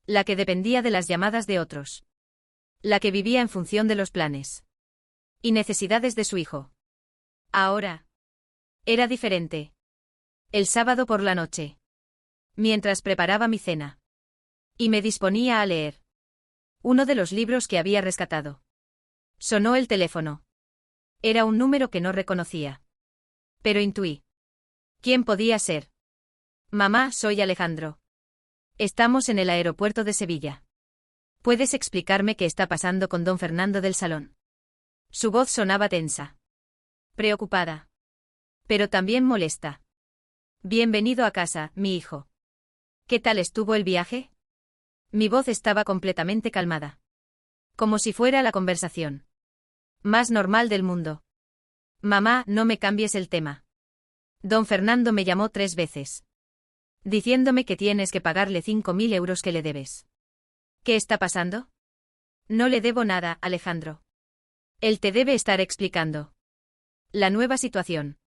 La que dependía de las llamadas de otros. La que vivía en función de los planes. Y necesidades de su hijo. Ahora. Era diferente. El sábado por la noche. Mientras preparaba mi cena. Y me disponía a leer. Uno de los libros que había rescatado. Sonó el teléfono. Era un número que no reconocía. Pero intuí. ¿Quién podía ser? Mamá, soy Alejandro. Estamos en el aeropuerto de Sevilla. ¿Puedes explicarme qué está pasando con don Fernando del Salón? Su voz sonaba tensa. Preocupada. Pero también molesta. Bienvenido a casa, mi hijo. ¿Qué tal estuvo el viaje? Mi voz estaba completamente calmada. Como si fuera la conversación más normal del mundo. Mamá, no me cambies el tema. Don Fernando me llamó 3 veces. Diciéndome que tienes que pagarle 5.000 euros que le debes. ¿Qué está pasando? No le debo nada, Alejandro. Él te debe estar explicando. La nueva situación.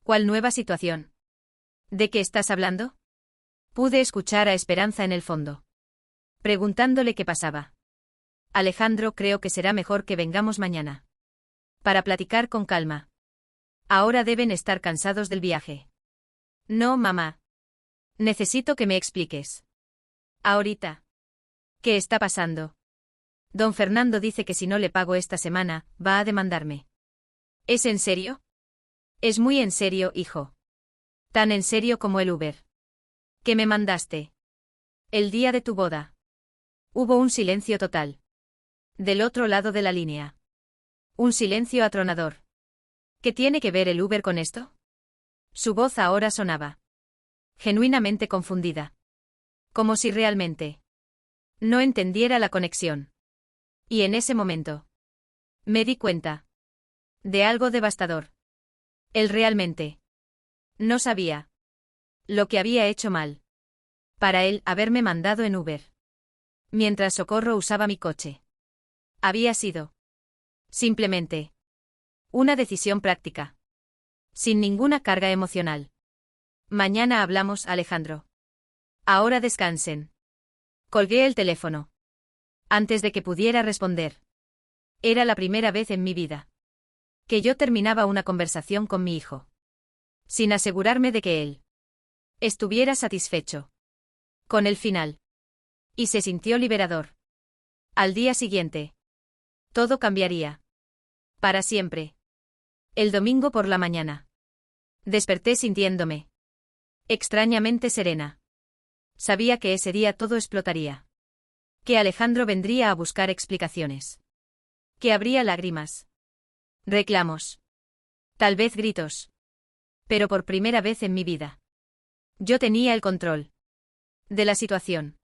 ¿Cuál nueva situación? ¿De qué estás hablando? Pude escuchar a Esperanza en el fondo. Preguntándole qué pasaba. Alejandro, creo que será mejor que vengamos mañana. Para platicar con calma. Ahora deben estar cansados del viaje. No, mamá. Necesito que me expliques. Ahorita. ¿Qué está pasando? Don Fernando dice que si no le pago esta semana, va a demandarme. ¿Es en serio? Es muy en serio, hijo. Tan en serio como el Uber. ¿Qué me mandaste? El día de tu boda. Hubo un silencio total. Del otro lado de la línea. Un silencio atronador. ¿Qué tiene que ver el Uber con esto? Su voz ahora sonaba. Genuinamente confundida. Como si realmente no entendiera la conexión. Y en ese momento me di cuenta de algo devastador. Él realmente no sabía lo que había hecho mal. Para él, haberme mandado en Uber. Mientras Socorro usaba mi coche. Había sido simplemente una decisión práctica. Sin ninguna carga emocional. Mañana hablamos, Alejandro. Ahora descansen. Colgué el teléfono. Antes de que pudiera responder. Era la primera vez en mi vida que yo terminaba una conversación con mi hijo. Sin asegurarme de que él estuviera satisfecho con el final. Y se sintió liberador. Al día siguiente. Todo cambiaría. Para siempre. El domingo por la mañana. Desperté sintiéndome extrañamente serena. Sabía que ese día todo explotaría. Que Alejandro vendría a buscar explicaciones. Que habría lágrimas. Reclamos. Tal vez gritos. Pero por primera vez en mi vida. Yo tenía el control. De la situación.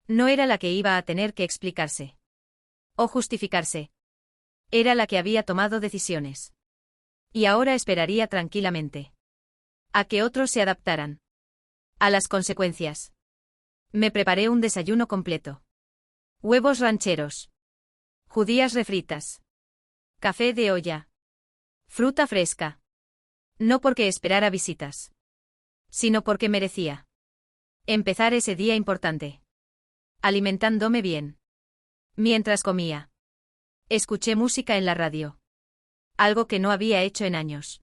No era la que iba a tener que explicarse. O justificarse. Era la que había tomado decisiones. Y ahora esperaría tranquilamente. A que otros se adaptaran. A las consecuencias. Me preparé un desayuno completo. Huevos rancheros. Judías refritas. Café de olla. Fruta fresca. No porque esperara visitas. Sino porque merecía. Empezar ese día importante. Alimentándome bien. Mientras comía. Escuché música en la radio. Algo que no había hecho en años.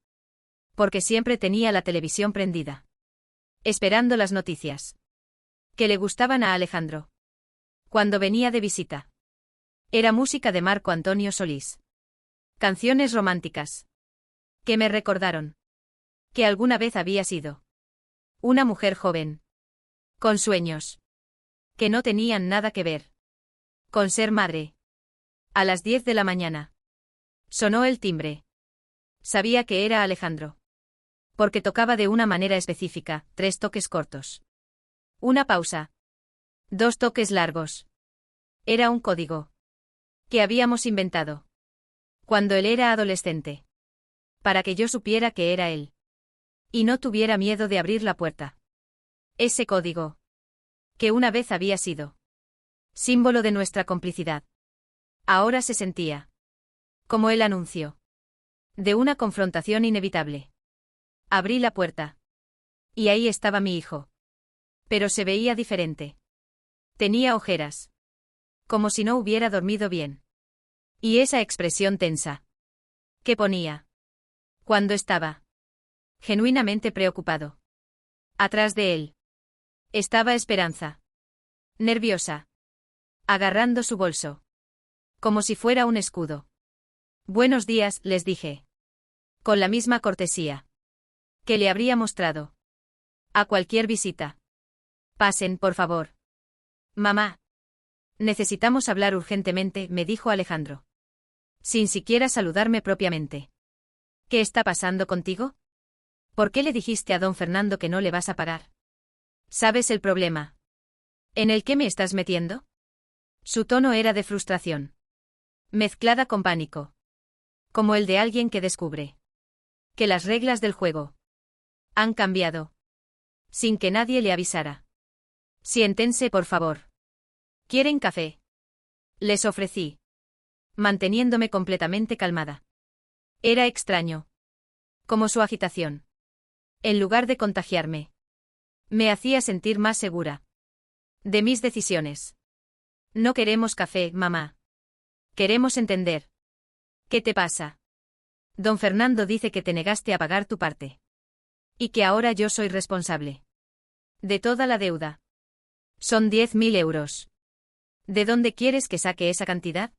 Porque siempre tenía la televisión prendida. Esperando las noticias. Que le gustaban a Alejandro. Cuando venía de visita. Era música de Marco Antonio Solís. Canciones románticas. Que me recordaron. Que alguna vez había sido. Una mujer joven. Con sueños. Que no tenían nada que ver. Con ser madre. A las 10 de la mañana. Sonó el timbre. Sabía que era Alejandro. Porque tocaba de una manera específica, 3 toques cortos. Una pausa. 2 toques largos. Era un código. Que habíamos inventado. Cuando él era adolescente. Para que yo supiera que era él. Y no tuviera miedo de abrir la puerta. Ese código. Que una vez había sido. Símbolo de nuestra complicidad. Ahora se sentía. Como el anuncio. De una confrontación inevitable. Abrí la puerta. Y ahí estaba mi hijo. Pero se veía diferente. Tenía ojeras. Como si no hubiera dormido bien. Y esa expresión tensa. Que ponía. Cuando estaba. Genuinamente preocupado. Atrás de él. Estaba Esperanza. Nerviosa. Agarrando su bolso. Como si fuera un escudo. Buenos días, les dije. Con la misma cortesía. Que le habría mostrado. A cualquier visita. Pasen, por favor. Mamá. Necesitamos hablar urgentemente, me dijo Alejandro. Sin siquiera saludarme propiamente. ¿Qué está pasando contigo? ¿Por qué le dijiste a don Fernando que no le vas a pagar? ¿Sabes el problema? ¿En el que me estás metiendo? Su tono era de frustración. Mezclada con pánico. Como el de alguien que descubre. Que las reglas del juego. Han cambiado. Sin que nadie le avisara. Siéntense, por favor. ¿Quieren café? Les ofrecí. Manteniéndome completamente calmada. Era extraño. Como su agitación. En lugar de contagiarme. Me hacía sentir más segura. De mis decisiones. No queremos café, mamá. Queremos entender. ¿Qué te pasa? Don Fernando dice que te negaste a pagar tu parte. Y que ahora yo soy responsable. De toda la deuda. Son 10.000 euros. ¿De dónde quieres que saque esa cantidad?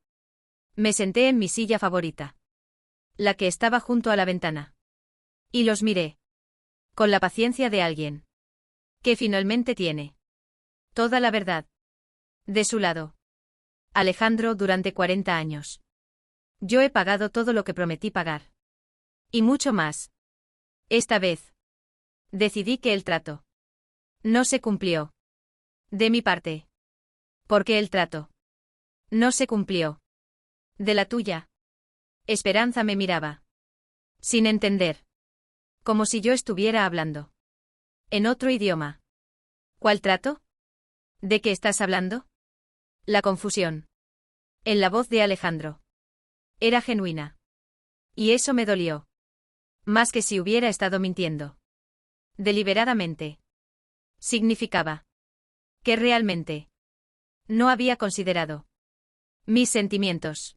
Me senté en mi silla favorita. La que estaba junto a la ventana. Y los miré. Con la paciencia de alguien. Que finalmente tiene. Toda la verdad. De su lado. Alejandro, durante 40 años. Yo he pagado todo lo que prometí pagar. Y mucho más. Esta vez. Decidí que el trato. No se cumplió. De mi parte. Porque el trato. No se cumplió. De la tuya. Esperanza me miraba. Sin entender. Como si yo estuviera hablando. En otro idioma. ¿Cuál trato? ¿De qué estás hablando? La confusión. En la voz de Alejandro. Era genuina. Y eso me dolió. Más que si hubiera estado mintiendo. Deliberadamente. Significaba. Que realmente. No había considerado. Mis sentimientos.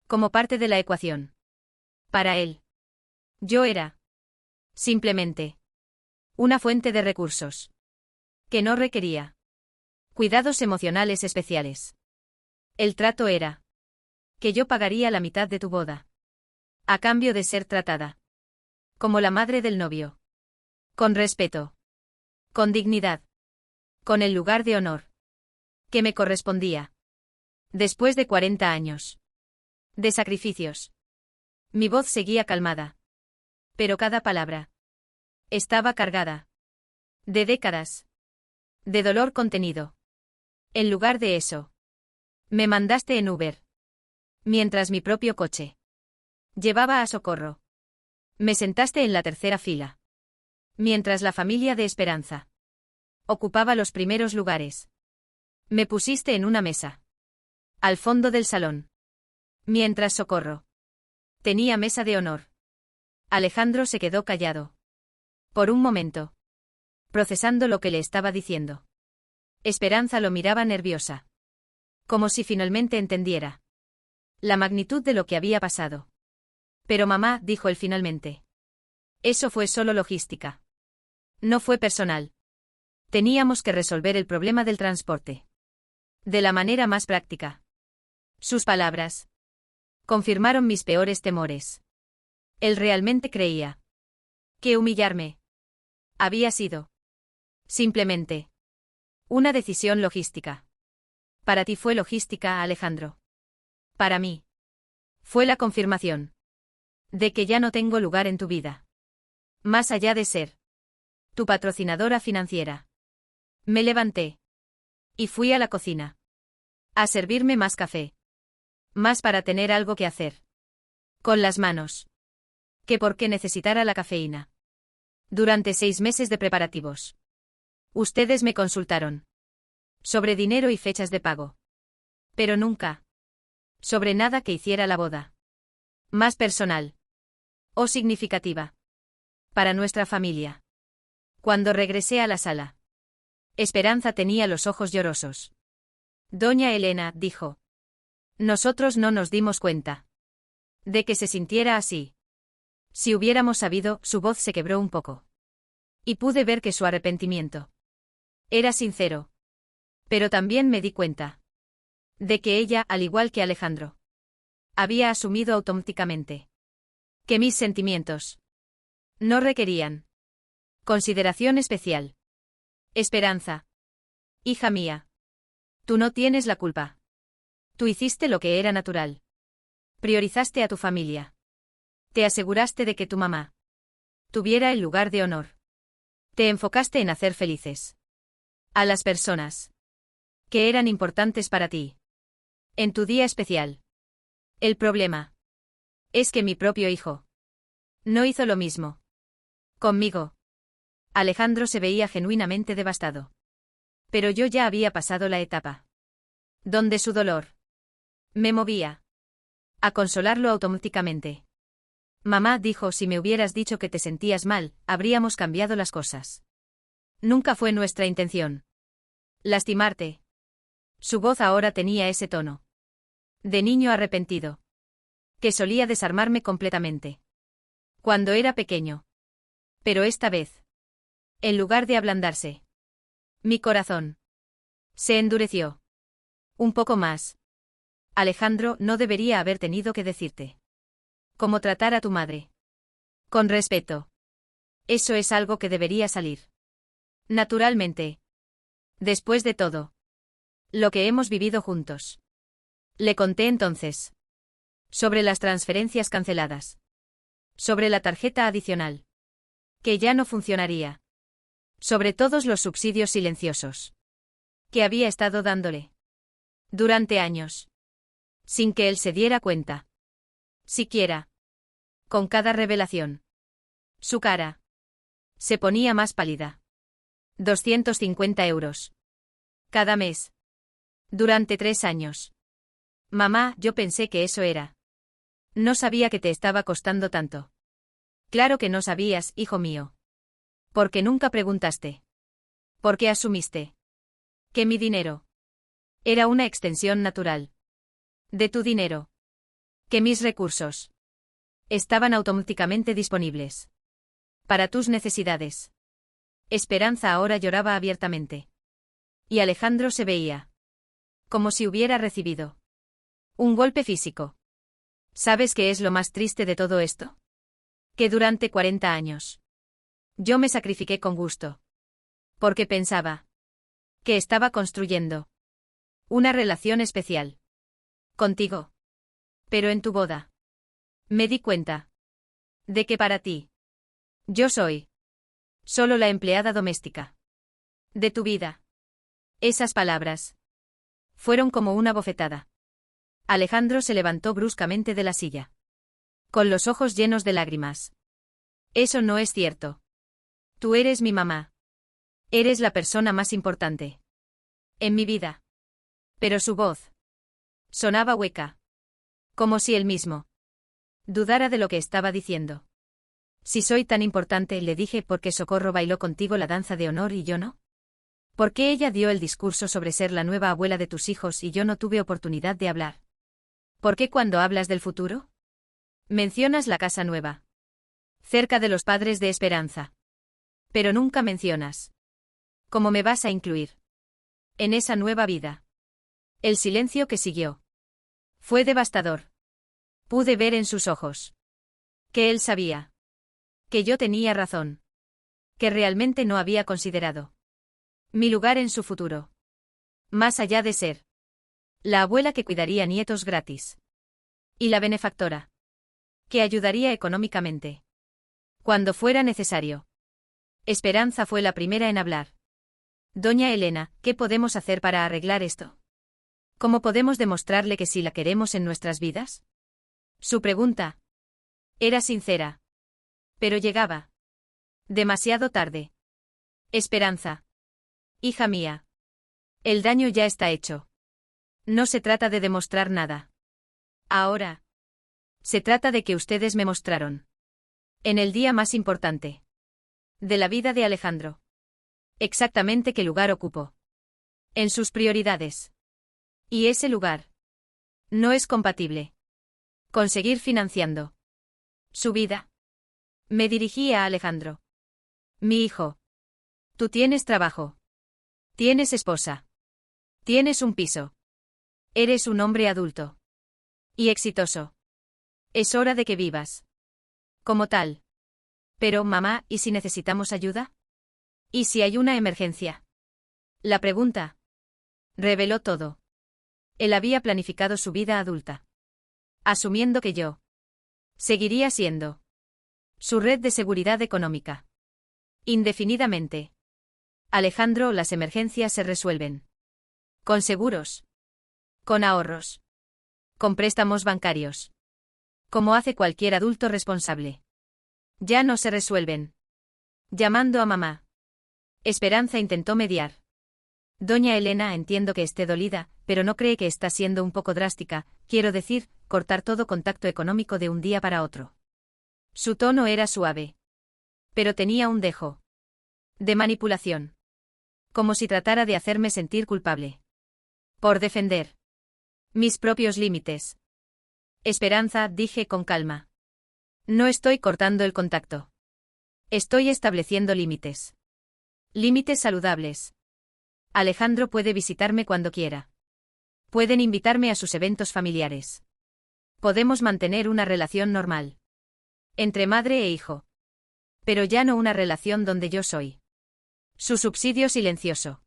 Como parte de la ecuación. Para él. Yo era. Simplemente. Una fuente de recursos. Que no requería. Cuidados emocionales especiales. El trato era que yo pagaría la mitad de tu boda. A cambio de ser tratada como la madre del novio. Con respeto. Con dignidad. Con el lugar de honor que me correspondía. Después de 40 años de sacrificios. Mi voz seguía calmada. Pero cada palabra estaba cargada de décadas de dolor contenido. En lugar de eso, me mandaste en Uber. Mientras mi propio coche llevaba a Socorro. Me sentaste en la tercera fila. Mientras la familia de Esperanza ocupaba los primeros lugares. Me pusiste en una mesa al fondo del salón. Mientras Socorro tenía mesa de honor. Alejandro se quedó callado. Por un momento. Procesando lo que le estaba diciendo. Esperanza lo miraba nerviosa. Como si finalmente entendiera la magnitud de lo que había pasado. Pero mamá, dijo él finalmente. Eso fue solo logística. No fue personal. Teníamos que resolver el problema del transporte. De la manera más práctica. Sus palabras confirmaron mis peores temores. Él realmente creía que humillarme había sido simplemente una decisión logística. Para ti fue logística, Alejandro. Para mí fue la confirmación de que ya no tengo lugar en tu vida. Más allá de ser tu patrocinadora financiera. Me levanté y fui a la cocina a servirme más café. Más para tener algo que hacer con las manos que porque necesitara la cafeína. Durante 6 meses de preparativos. Ustedes me consultaron sobre dinero y fechas de pago. Pero nunca sobre nada que hiciera la boda más personal o significativa para nuestra familia. Cuando regresé a la sala, Esperanza tenía los ojos llorosos. Doña Elena, dijo. Nosotros no nos dimos cuenta de que se sintiera así. Si hubiéramos sabido, su voz se quebró un poco. Y pude ver que su arrepentimiento era sincero. Pero también me di cuenta de que ella, al igual que Alejandro, había asumido automáticamente que mis sentimientos no requerían consideración especial. Esperanza. Hija mía. Tú no tienes la culpa. Tú hiciste lo que era natural. Priorizaste a tu familia. Te aseguraste de que tu mamá tuviera el lugar de honor. Te enfocaste en hacer felices a las personas que eran importantes para ti. En tu día especial. El problema es que mi propio hijo no hizo lo mismo conmigo. Alejandro se veía genuinamente devastado. Pero yo ya había pasado la etapa donde su dolor me movía a consolarlo automáticamente. Mamá, dijo, si me hubieras dicho que te sentías mal, habríamos cambiado las cosas. Nunca fue nuestra intención lastimarte. Su voz ahora tenía ese tono de niño arrepentido que solía desarmarme completamente cuando era pequeño. Pero esta vez, en lugar de ablandarse, mi corazón se endureció un poco más. Alejandro, no debería haber tenido que decirte cómo tratar a tu madre. Con respeto. Eso es algo que debería salir naturalmente. Después de todo lo que hemos vivido juntos. Le conté entonces sobre las transferencias canceladas. Sobre la tarjeta adicional que ya no funcionaría. Sobre todos los subsidios silenciosos que había estado dándole durante años. Sin que él se diera cuenta. Siquiera. Con cada revelación. Su cara se ponía más pálida. 250 euros. Cada mes. Durante 3 años. Mamá, yo pensé que eso era. No sabía que te estaba costando tanto. Claro que no sabías, hijo mío. Porque nunca preguntaste. Porque asumiste que mi dinero era una extensión natural de tu dinero. Que mis recursos estaban automáticamente disponibles para tus necesidades. Esperanza ahora lloraba abiertamente. Y Alejandro se veía como si hubiera recibido un golpe físico. ¿Sabes qué es lo más triste de todo esto? Que durante 40 años yo me sacrifiqué con gusto. Porque pensaba que estaba construyendo una relación especial contigo. Pero en tu boda me di cuenta de que para ti yo soy solo la empleada doméstica de tu vida. Esas palabras fueron como una bofetada. Alejandro se levantó bruscamente de la silla, con los ojos llenos de lágrimas. Eso no es cierto. Tú eres mi mamá. Eres la persona más importante en mi vida. Pero su voz sonaba hueca, como si él mismo dudara de lo que estaba diciendo. Si soy tan importante, le dije, ¿por qué Socorro bailó contigo la danza de honor y yo no? ¿Por qué ella dio el discurso sobre ser la nueva abuela de tus hijos y yo no tuve oportunidad de hablar? ¿Por qué cuando hablas del futuro mencionas la casa nueva cerca de los padres de Esperanza? Pero nunca mencionas cómo me vas a incluir en esa nueva vida. El silencio que siguió fue devastador. Pude ver en sus ojos que él sabía que yo tenía razón, que realmente no había considerado mi lugar en su futuro. Más allá de ser la abuela que cuidaría nietos gratis y la benefactora que ayudaría económicamente cuando fuera necesario. Esperanza fue la primera en hablar. Doña Elena, ¿qué podemos hacer para arreglar esto? ¿Cómo podemos demostrarle que sí la queremos en nuestras vidas? Su pregunta era sincera, pero llegaba demasiado tarde. Esperanza. Hija mía. El daño ya está hecho. No se trata de demostrar nada. Ahora. Se trata de que ustedes me mostraron. En el día más importante de la vida de Alejandro. Exactamente qué lugar ocupó en sus prioridades. Y ese lugar no es compatible con seguir financiando su vida. Me dirigí a Alejandro. Mi hijo. Tú tienes trabajo. Tienes esposa. Tienes un piso. Eres un hombre adulto. Y exitoso. Es hora de que vivas como tal. Pero, mamá, ¿y si necesitamos ayuda? ¿Y si hay una emergencia? La pregunta reveló todo. Él había planificado su vida adulta, asumiendo que yo seguiría siendo su red de seguridad económica. Indefinidamente. Alejandro, las emergencias se resuelven con seguros, con ahorros, con préstamos bancarios, como hace cualquier adulto responsable. Ya no se resuelven llamando a mamá. Esperanza intentó mediar. Doña Elena, entiendo que esté dolida, pero ¿no cree que está siendo un poco drástica? Quiero decir, cortar todo contacto económico de un día para otro. Su tono era suave, pero tenía un dejo de manipulación. Como si tratara de hacerme sentir culpable por defender mis propios límites. Esperanza, dije con calma. No estoy cortando el contacto. Estoy estableciendo límites. Límites saludables. Alejandro puede visitarme cuando quiera. Pueden invitarme a sus eventos familiares. Podemos mantener una relación normal entre madre e hijo. Pero ya no una relación donde yo soy su subsidio silencioso.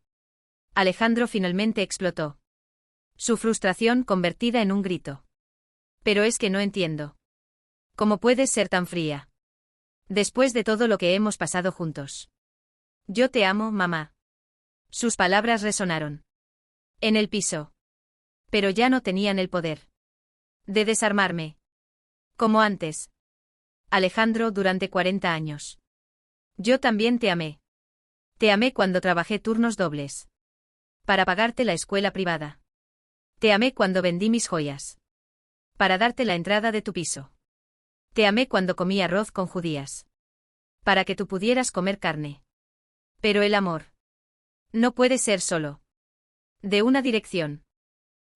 Alejandro finalmente explotó. Su frustración convertida en un grito. Pero es que no entiendo. ¿Cómo puedes ser tan fría? Después de todo lo que hemos pasado juntos. Yo te amo, mamá. Sus palabras resonaron en el piso. Pero ya no tenían el poder de desarmarme. Como antes. Alejandro, durante 40 años. Yo también te amé. Te amé cuando trabajé turnos dobles para pagarte la escuela privada. Te amé cuando vendí mis joyas para darte la entrada de tu piso. Te amé cuando comí arroz con judías para que tú pudieras comer carne. Pero el amor no puede ser solo de una dirección.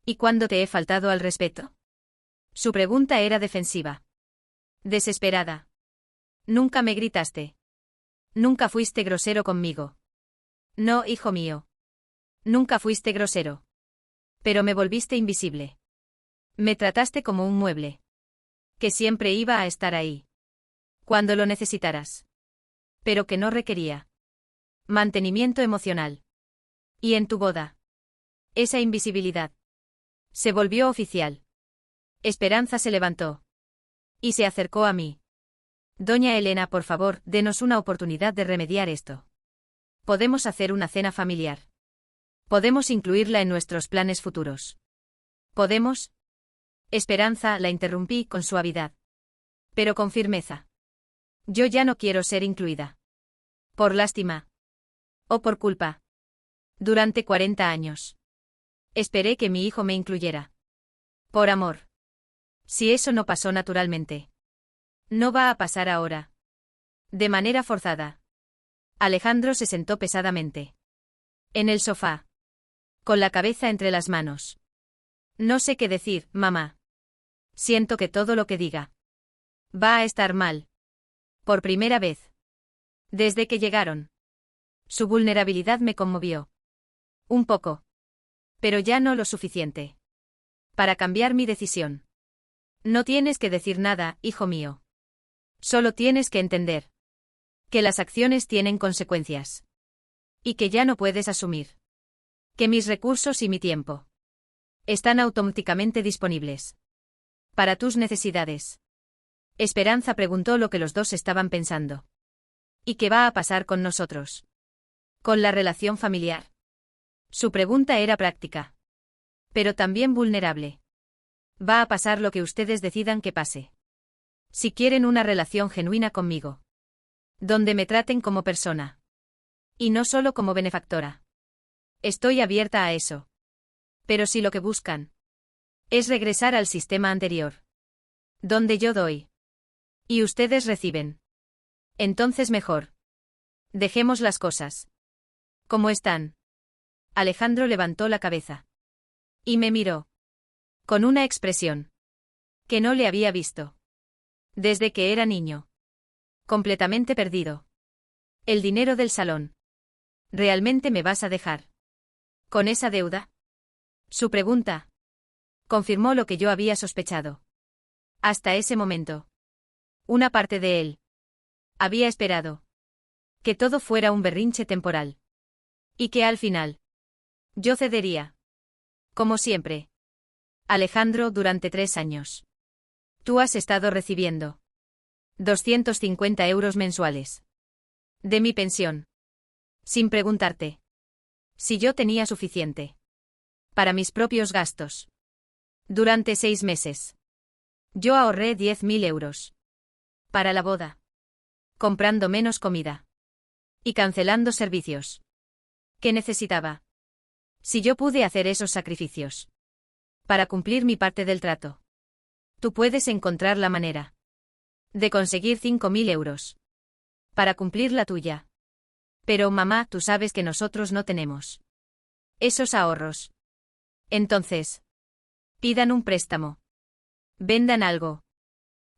¿Y cuándo te he faltado al respeto? Su pregunta era defensiva. Desesperada. Nunca me gritaste. Nunca fuiste grosero conmigo. No, hijo mío. Nunca fuiste grosero. Pero me volviste invisible. Me trataste como un mueble. Que siempre iba a estar ahí. Cuando lo necesitaras. Pero que no requería mantenimiento emocional. Y en tu boda. Esa invisibilidad se volvió oficial. Esperanza se levantó. Y se acercó a mí. Doña Elena, por favor, denos una oportunidad de remediar esto. Podemos hacer una cena familiar. Podemos incluirla en nuestros planes futuros. ¿Podemos? Esperanza, la interrumpí con suavidad. Pero con firmeza. Yo ya no quiero ser incluida. Por lástima. O por culpa. Durante 40 años. Esperé que mi hijo me incluyera. Por amor. Si eso no pasó naturalmente. No va a pasar ahora. De manera forzada. Alejandro se sentó pesadamente. En el sofá. Con la cabeza entre las manos. No sé qué decir, mamá. Siento que todo lo que diga va a estar mal. Por primera vez. Desde que llegaron. Su vulnerabilidad me conmovió. Un poco. Pero ya no lo suficiente. Para cambiar mi decisión. No tienes que decir nada, hijo mío. Solo tienes que entender que las acciones tienen consecuencias. Y que ya no puedes asumir que mis recursos y mi tiempo están automáticamente disponibles para tus necesidades. Esperanza preguntó lo que los dos estaban pensando. ¿Y qué va a pasar con nosotros? Con la relación familiar. Su pregunta era práctica. Pero también vulnerable. Va a pasar lo que ustedes decidan que pase. Si quieren una relación genuina conmigo. Donde me traten como persona. Y no solo como benefactora. Estoy abierta a eso. Pero si lo que buscan es regresar al sistema anterior. Donde yo doy. Y ustedes reciben. Entonces mejor. Dejemos las cosas como están. Alejandro levantó la cabeza. Y me miró. Con una expresión que no le había visto desde que era niño. Completamente perdido. El dinero del salón. ¿Realmente me vas a dejar con esa deuda? Su pregunta confirmó lo que yo había sospechado. Hasta ese momento. Una parte de él había esperado que todo fuera un berrinche temporal. Y que al final yo cedería. Como siempre. Alejandro, durante 3 años. Tú has estado recibiendo 250 euros mensuales de mi pensión. Sin preguntarte si yo tenía suficiente para mis propios gastos. Durante 6 meses. Yo ahorré 10.000 euros para la boda. Comprando menos comida. Y cancelando servicios. ¿Qué necesitaba? Si yo pude hacer esos sacrificios para cumplir mi parte del trato. Tú puedes encontrar la manera de conseguir 5.000 euros para cumplir la tuya. Pero mamá, tú sabes que nosotros no tenemos esos ahorros. Entonces, pidan un préstamo. Vendan algo.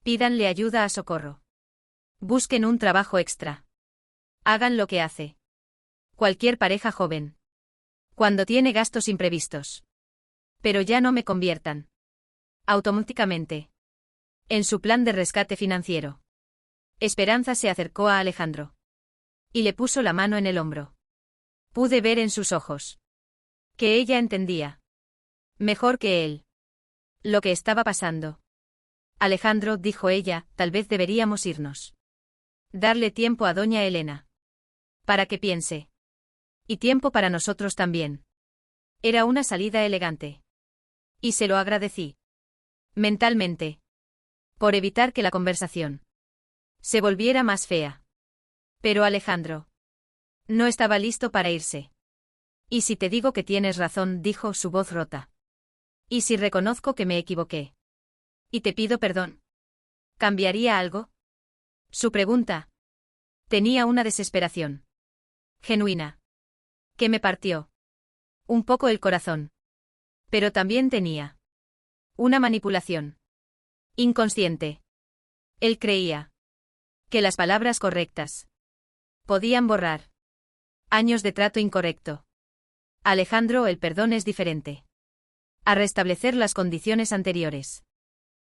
Pídanle ayuda a Socorro. Busquen un trabajo extra. Hagan lo que hace cualquier pareja joven cuando tiene gastos imprevistos. Pero ya no me conviertan automáticamente en su plan de rescate financiero. Esperanza se acercó a Alejandro y le puso la mano en el hombro. Pude ver en sus ojos que ella entendía mejor que él lo que estaba pasando. Alejandro, dijo ella, tal vez deberíamos irnos. Darle tiempo a doña Elena para que piense. Y tiempo para nosotros también. Era una salida elegante. Y se lo agradecí. Mentalmente. Por evitar que la conversación se volviera más fea. Pero Alejandro no estaba listo para irse. Y si te digo que tienes razón, dijo, su voz rota. Y si reconozco que me equivoqué. Y te pido perdón. ¿Cambiaría algo? Su pregunta tenía una desesperación genuina que me partió un poco el corazón. Pero también tenía una manipulación inconsciente. Él creía que las palabras correctas podían borrar años de trato incorrecto. Alejandro, el perdón es diferente. A restablecer las condiciones anteriores.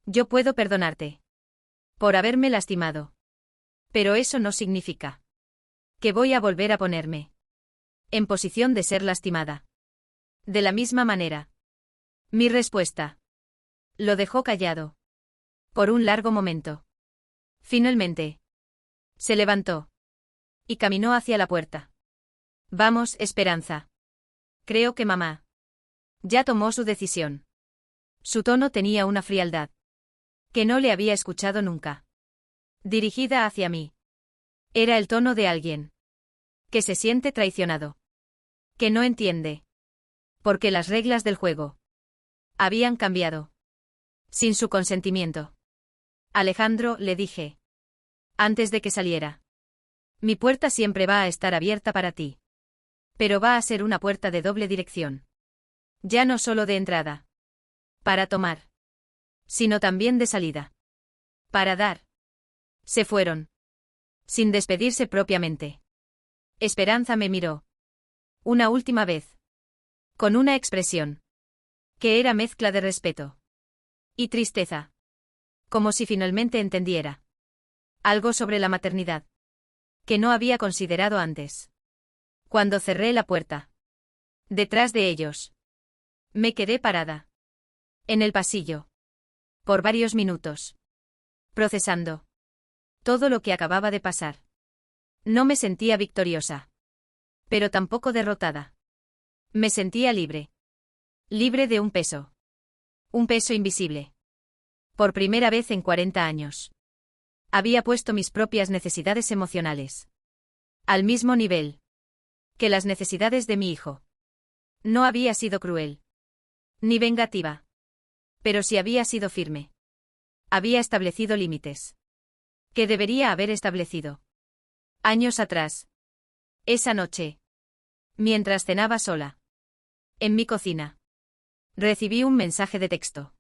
Yo puedo perdonarte. Por haberme lastimado. Pero eso no significa que voy a volver a ponerme en posición de ser lastimada. De la misma manera. Mi respuesta lo dejó callado. Por un largo momento. Finalmente. Se levantó. Y caminó hacia la puerta. Vamos, Esperanza. Creo que mamá ya tomó su decisión. Su tono tenía una frialdad que no le había escuchado nunca. Dirigida hacia mí. Era el tono de alguien que se siente traicionado. Que no entiende. Porque las reglas del juego habían cambiado. Sin su consentimiento. Alejandro, le dije. Antes de que saliera. Mi puerta siempre va a estar abierta para ti. Pero va a ser una puerta de doble dirección. Ya no solo de entrada. Para tomar. Sino también de salida. Para dar. Se fueron. Sin despedirse propiamente. Esperanza me miró. Una última vez. Con una expresión. Que era mezcla de respeto. Y tristeza. Como si finalmente entendiera. Algo sobre la maternidad. Que no había considerado antes. Cuando cerré la puerta. Detrás de ellos. Me quedé parada. En el pasillo. Por varios minutos. Procesando. Todo lo que acababa de pasar. No me sentía victoriosa. Pero tampoco derrotada. Me sentía libre. Libre de un peso. Un peso invisible. Por primera vez en 40 años. Había puesto mis propias necesidades emocionales. Al mismo nivel. Que las necesidades de mi hijo. No había sido cruel. Ni vengativa. Pero sí había sido firme. Había establecido límites. Que debería haber establecido. Años atrás. Esa noche. Mientras cenaba sola. En mi cocina. Recibí un mensaje de texto.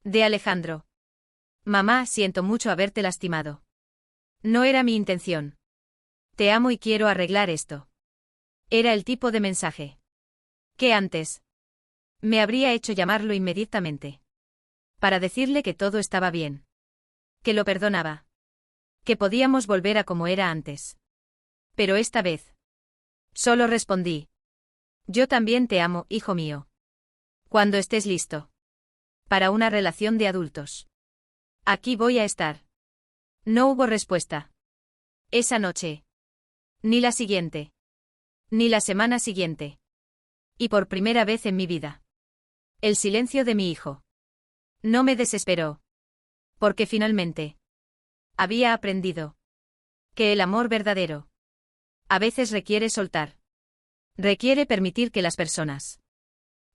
De Alejandro. Mamá, siento mucho haberte lastimado. No era mi intención. Te amo y quiero arreglar esto. Era el tipo de mensaje que antes me habría hecho llamarlo inmediatamente. Para decirle que todo estaba bien. Que lo perdonaba. Que podíamos volver a como era antes. Pero esta vez. Solo respondí. Yo también te amo, hijo mío. Cuando estés listo. Para una relación de adultos. Aquí voy a estar. No hubo respuesta. Esa noche. Ni la siguiente. Ni la semana siguiente. Y por primera vez en mi vida. El silencio de mi hijo. No me desesperó. Porque finalmente. Había aprendido. Que el amor verdadero. A veces requiere soltar. Requiere permitir que las personas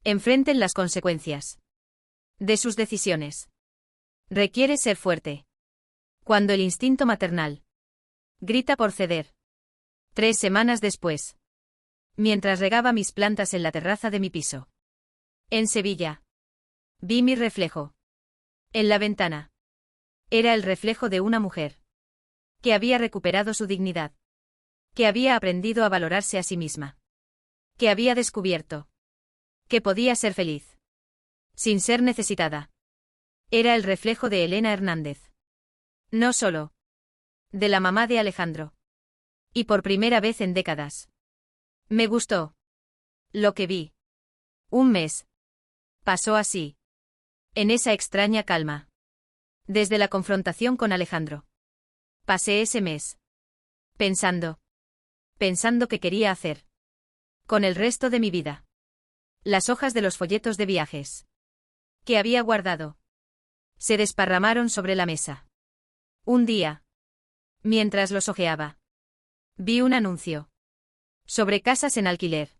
enfrenten las consecuencias de sus decisiones. Requiere ser fuerte. Cuando el instinto maternal grita por ceder. 3 semanas después. Mientras regaba mis plantas en la terraza de mi piso. En Sevilla. Vi mi reflejo. En la ventana. Era el reflejo de una mujer. Que había recuperado su dignidad. Que había aprendido a valorarse a sí misma. Que había descubierto. Que podía ser feliz. Sin ser necesitada. Era el reflejo de Elena Hernández. No solo. De la mamá de Alejandro. Y por primera vez en décadas. Me gustó. Lo que vi. Un mes. Pasó así. En esa extraña calma. Desde la confrontación con Alejandro. Pasé ese mes. Pensando. Pensando qué quería hacer. Con el resto de mi vida. Las hojas de los folletos de viajes. Que había guardado. Se desparramaron sobre la mesa. Un día. Mientras los hojeaba. Vi un anuncio. Sobre casas en alquiler.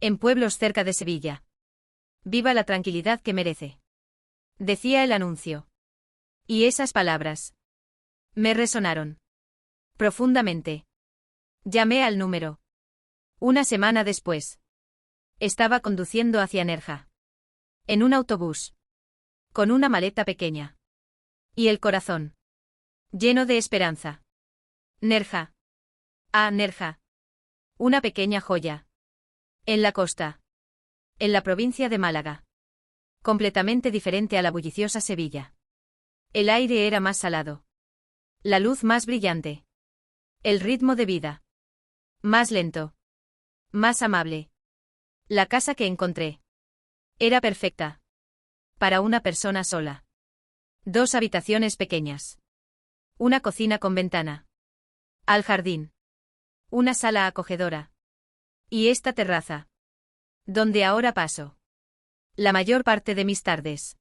En pueblos cerca de Sevilla. Viva la tranquilidad que merece. Decía el anuncio. Y esas palabras. Me resonaron. Profundamente. Llamé al número. Una semana después. Estaba conduciendo hacia Nerja. En un autobús. Con una maleta pequeña. Y el corazón. Lleno de esperanza. Nerja. Ah, Nerja. Una pequeña joya. En la costa. En la provincia de Málaga. Completamente diferente a la bulliciosa Sevilla. El aire era más salado. La luz más brillante. El ritmo de vida. Más lento. Más amable. La casa que encontré. Era perfecta. Para una persona sola. 2 habitaciones pequeñas. Una cocina con ventana. Al jardín. Una sala acogedora. Y esta terraza. Donde ahora paso. La mayor parte de mis tardes.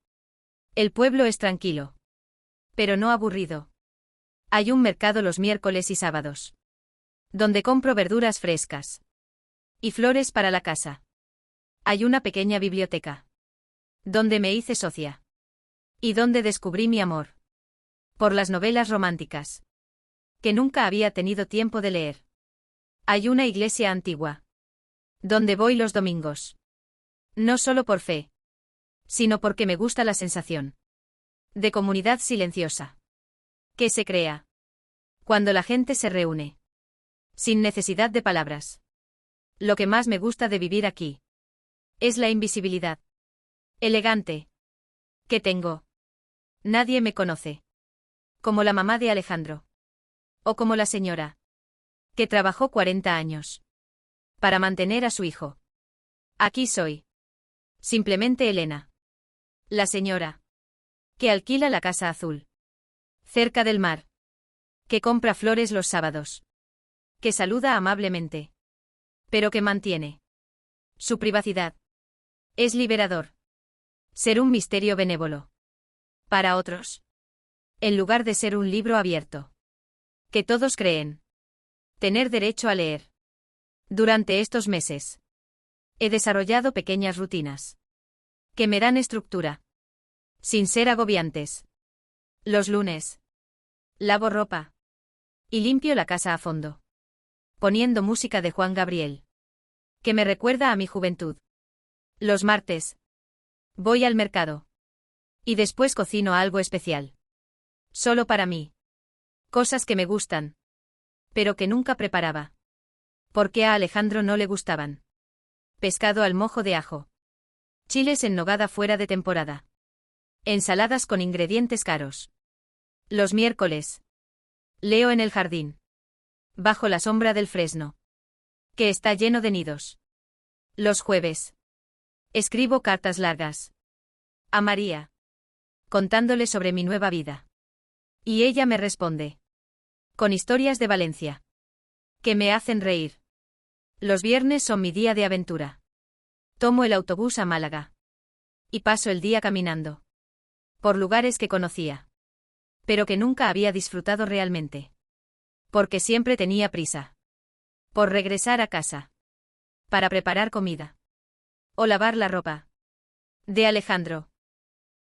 El pueblo es tranquilo. Pero no aburrido. Hay un mercado los miércoles y sábados. Donde compro verduras frescas. Y flores para la casa. Hay una pequeña biblioteca. Donde me hice socia. Y donde descubrí mi amor. Por las novelas románticas. Que nunca había tenido tiempo de leer. Hay una iglesia antigua. Donde voy los domingos. No solo por fe. Sino porque me gusta la sensación. De comunidad silenciosa. Que se crea. Cuando la gente se reúne. Sin necesidad de palabras. Lo que más me gusta de vivir aquí. Es la invisibilidad. Elegante. Que tengo. Nadie me conoce. Como la mamá de Alejandro. O como la señora. Que trabajó 40 años. Para mantener a su hijo. Aquí soy. Simplemente Elena. La señora. Que alquila la casa azul. Cerca del mar. Que compra flores los sábados. Que saluda amablemente. Pero que mantiene. Su privacidad. Es liberador. Ser un misterio benévolo. Para otros. En lugar de ser un libro abierto. Que todos creen. Tener derecho a leer. Durante estos meses. He desarrollado pequeñas rutinas. Que me dan estructura. Sin ser agobiantes. Los lunes. Lavo ropa. Y limpio la casa a fondo. Poniendo música de Juan Gabriel. Que me recuerda a mi juventud. Los martes. Voy al mercado. Y después cocino algo especial. Solo para mí. Cosas que me gustan. Pero que nunca preparaba. Porque a Alejandro no le gustaban. Pescado al mojo de ajo. Chiles en nogada fuera de temporada. Ensaladas con ingredientes caros. Los miércoles. Leo en el jardín. Bajo la sombra del fresno. Que está lleno de nidos. Los jueves. Escribo cartas largas. A María. Contándole sobre mi nueva vida. Y ella me responde. Con historias de Valencia. Que me hacen reír. Los viernes son mi día de aventura. Tomo el autobús a Málaga. Y paso el día caminando. Por lugares que conocía. Pero que nunca había disfrutado realmente. Porque siempre tenía prisa. Por regresar a casa. Para preparar comida. O lavar la ropa. De Alejandro.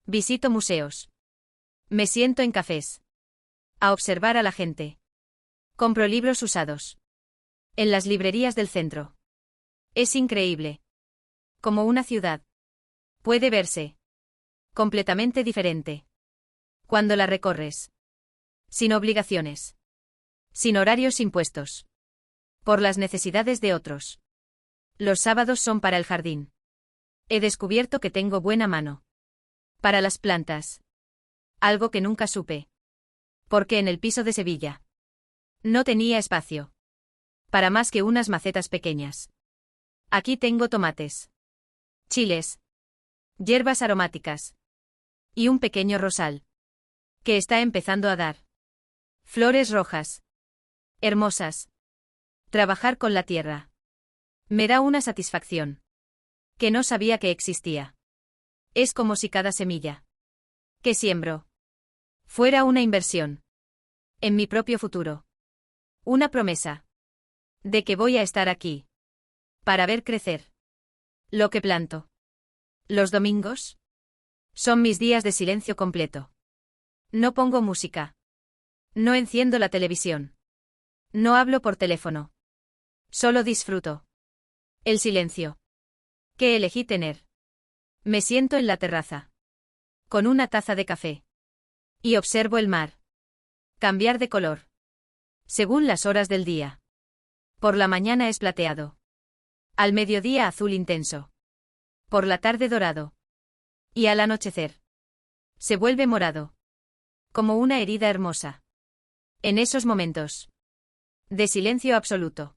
Visito museos. Me siento en cafés. A observar a la gente. Compro libros usados. En las librerías del centro. Es increíble. Como una ciudad. Puede verse. Completamente diferente. Cuando la recorres. Sin obligaciones. Sin horarios impuestos. Por las necesidades de otros. Los sábados son para el jardín. He descubierto que tengo buena mano. Para las plantas. Algo que nunca supe. Porque en el piso de Sevilla. No tenía espacio. Para más que unas macetas pequeñas. Aquí tengo tomates. Chiles. Hierbas aromáticas. Y un pequeño rosal. Que está empezando a dar. Flores rojas. Hermosas. Trabajar con la tierra. Me da una satisfacción. Que no sabía que existía. Es como si cada semilla. Que siembro. Fuera una inversión. En mi propio futuro. Una promesa. De que voy a estar aquí. Para ver crecer. Lo que planto. Los domingos. Son mis días de silencio completo. No pongo música. No enciendo la televisión. No hablo por teléfono. Solo disfruto. El silencio. Que elegí tener. Me siento en la terraza. Con una taza de café. Y observo el mar. Cambiar de color. Según las horas del día. Por la mañana es plateado. Al mediodía azul intenso. Por la tarde dorado. Y al anochecer. Se vuelve morado. Como una herida hermosa. En esos momentos. De silencio absoluto.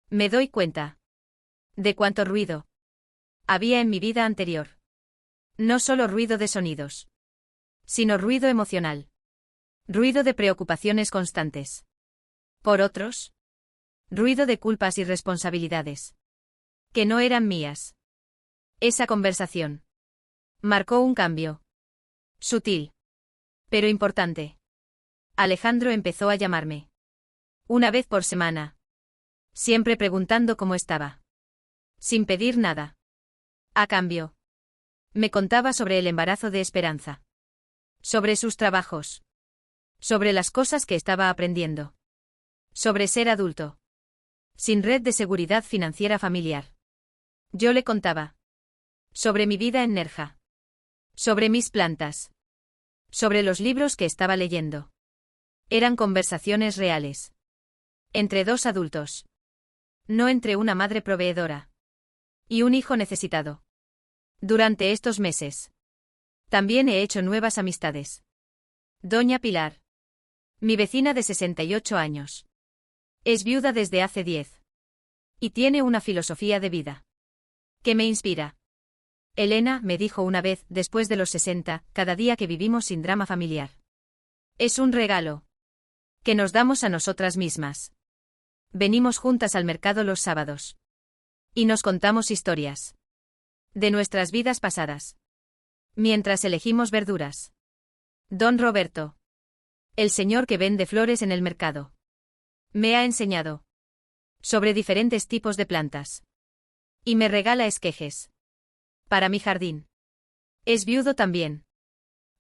Me doy cuenta. De cuánto ruido había en mi vida anterior. No solo ruido de sonidos. Sino ruido emocional. Ruido de preocupaciones constantes. Por otros. Ruido de culpas y responsabilidades. Que no eran mías. Esa conversación. Marcó un cambio. Sutil. Pero importante. Alejandro empezó a llamarme. Una vez por semana. Siempre preguntando cómo estaba. Sin pedir nada. A cambio. Me contaba sobre el embarazo de Esperanza. Sobre sus trabajos. Sobre las cosas que estaba aprendiendo. Sobre ser adulto. Sin red de seguridad financiera familiar. Yo le contaba. Sobre mi vida en Nerja. Sobre mis plantas. Sobre los libros que estaba leyendo. Eran conversaciones reales. Entre dos adultos. No entre una madre proveedora. Y un hijo necesitado. Durante estos meses. También he hecho nuevas amistades. Doña Pilar. Mi vecina de 68 años. Es viuda desde hace 10. Y tiene una filosofía de vida. Que me inspira. Elena, me dijo una vez, después de los 60, cada día que vivimos sin drama familiar. Es un regalo. Que nos damos a nosotras mismas. Venimos juntas al mercado los sábados. Y nos contamos historias. De nuestras vidas pasadas. Mientras elegimos verduras. Don Roberto. El señor que vende flores en el mercado. Me ha enseñado. Sobre diferentes tipos de plantas. Y me regala esquejes. Para mi jardín. Es viudo también.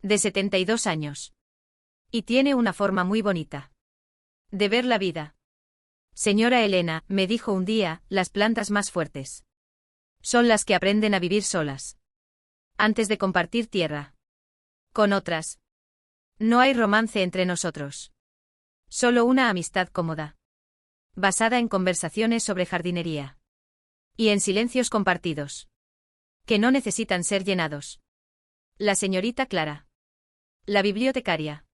De 72 años. Y tiene una forma muy bonita. De ver la vida. Señora Elena, me dijo un día, las plantas más fuertes. Son las que aprenden a vivir solas. Antes de compartir tierra. Con otras. No hay romance entre nosotros. Solo una amistad cómoda. Basada en conversaciones sobre jardinería. Y en silencios compartidos. Que no necesitan ser llenados. La señorita Clara. La bibliotecaria.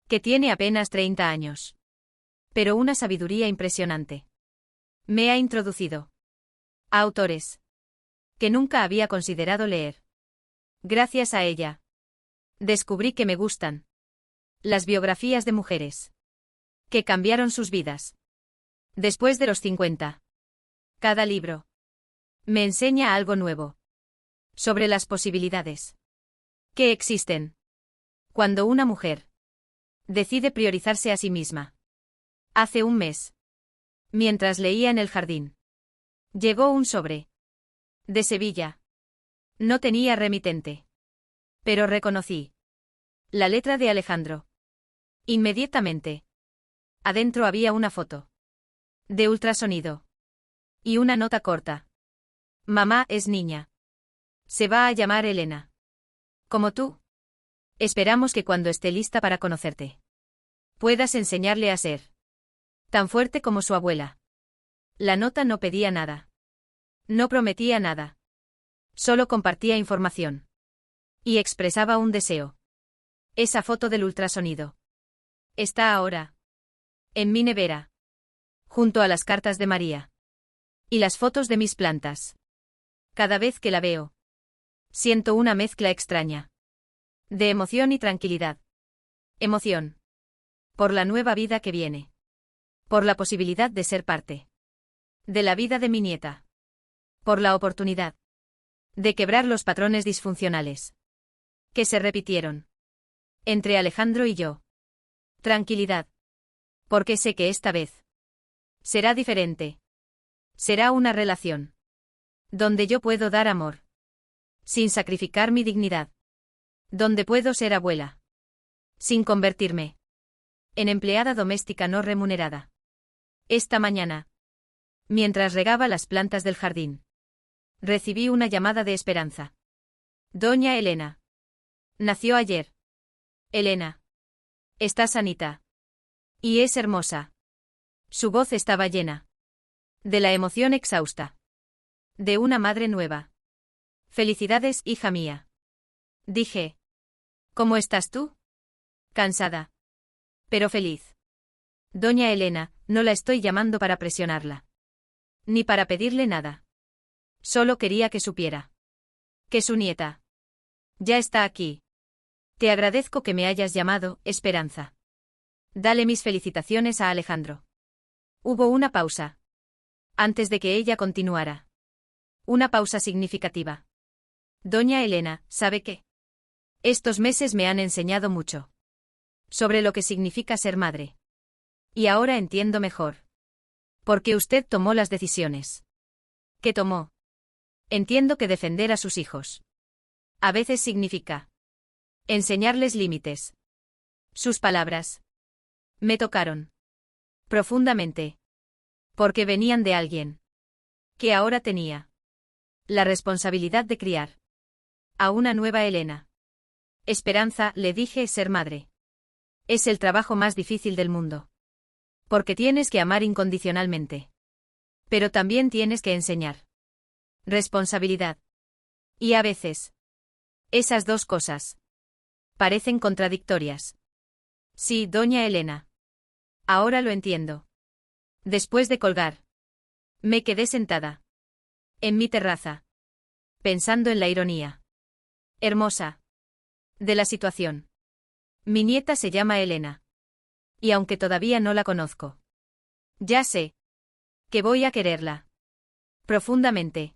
Que tiene apenas 30 años. Pero una sabiduría impresionante. Me ha introducido. A autores. Que nunca había considerado leer. Gracias a ella. Descubrí que me gustan. Las biografías de mujeres. Que cambiaron sus vidas. Después de los 50. Cada libro. Me enseña algo nuevo. Sobre las posibilidades. Que existen. Cuando una mujer. Decide priorizarse a sí misma. Hace un mes. Mientras leía en el jardín. Llegó un sobre. De Sevilla. No tenía remitente. Pero reconocí. La letra de Alejandro. Inmediatamente. Adentro había una foto. De ultrasonido. Y una nota corta. Mamá es niña. Se va a llamar Elena. Como tú. Esperamos que cuando esté lista para conocerte. Puedas enseñarle a ser. Tan fuerte como su abuela. La nota no pedía nada. No prometía nada. Solo compartía información. Y expresaba un deseo. Esa foto del ultrasonido. Está ahora. En mi nevera. Junto a las cartas de María. Y las fotos de mis plantas. Cada vez que la veo. Siento una mezcla extraña. De emoción y tranquilidad. Emoción. Por la nueva vida que viene. Por la posibilidad de ser parte. De la vida de mi nieta. Por la oportunidad. De quebrar los patrones disfuncionales. Que se repitieron. Entre Alejandro y yo. Tranquilidad. Porque sé que esta vez. Será diferente. Será una relación. Donde yo puedo dar amor. Sin sacrificar mi dignidad. Donde puedo ser abuela. Sin convertirme. En empleada doméstica no remunerada. Esta mañana. Mientras regaba las plantas del jardín. Recibí una llamada de Esperanza. Doña Elena. Nació ayer. Elena. Está sanita. Y es hermosa. Su voz estaba llena. De la emoción exhausta. De una madre nueva. Felicidades, hija mía. Dije. ¿Cómo estás tú? Cansada. Pero feliz. Doña Elena, no la estoy llamando para presionarla. Ni para pedirle nada. Solo quería que supiera. Que su nieta. Ya está aquí. Te agradezco que me hayas llamado, Esperanza. Dale mis felicitaciones a Alejandro. Hubo una pausa. Antes de que ella continuara. Una pausa significativa. Doña Elena, ¿sabe qué? Estos meses me han enseñado mucho. Sobre lo que significa ser madre. Y ahora entiendo mejor. ¿Por qué usted tomó las decisiones que tomó? Entiendo que defender a sus hijos. A veces significa enseñarles límites. Sus palabras me tocaron profundamente. Porque venían de alguien que ahora tenía la responsabilidad de criar a una nueva Elena. Esperanza, le dije, ser madre es el trabajo más difícil del mundo. Porque tienes que amar incondicionalmente. Pero también tienes que enseñar responsabilidad. Y a veces esas dos cosas parecen contradictorias. Sí, doña Elena. Ahora lo entiendo. Después de colgar, me quedé sentada en mi terraza, pensando en la ironía hermosa de la situación. Mi nieta se llama Elena. Y aunque todavía no la conozco, ya sé que voy a quererla profundamente.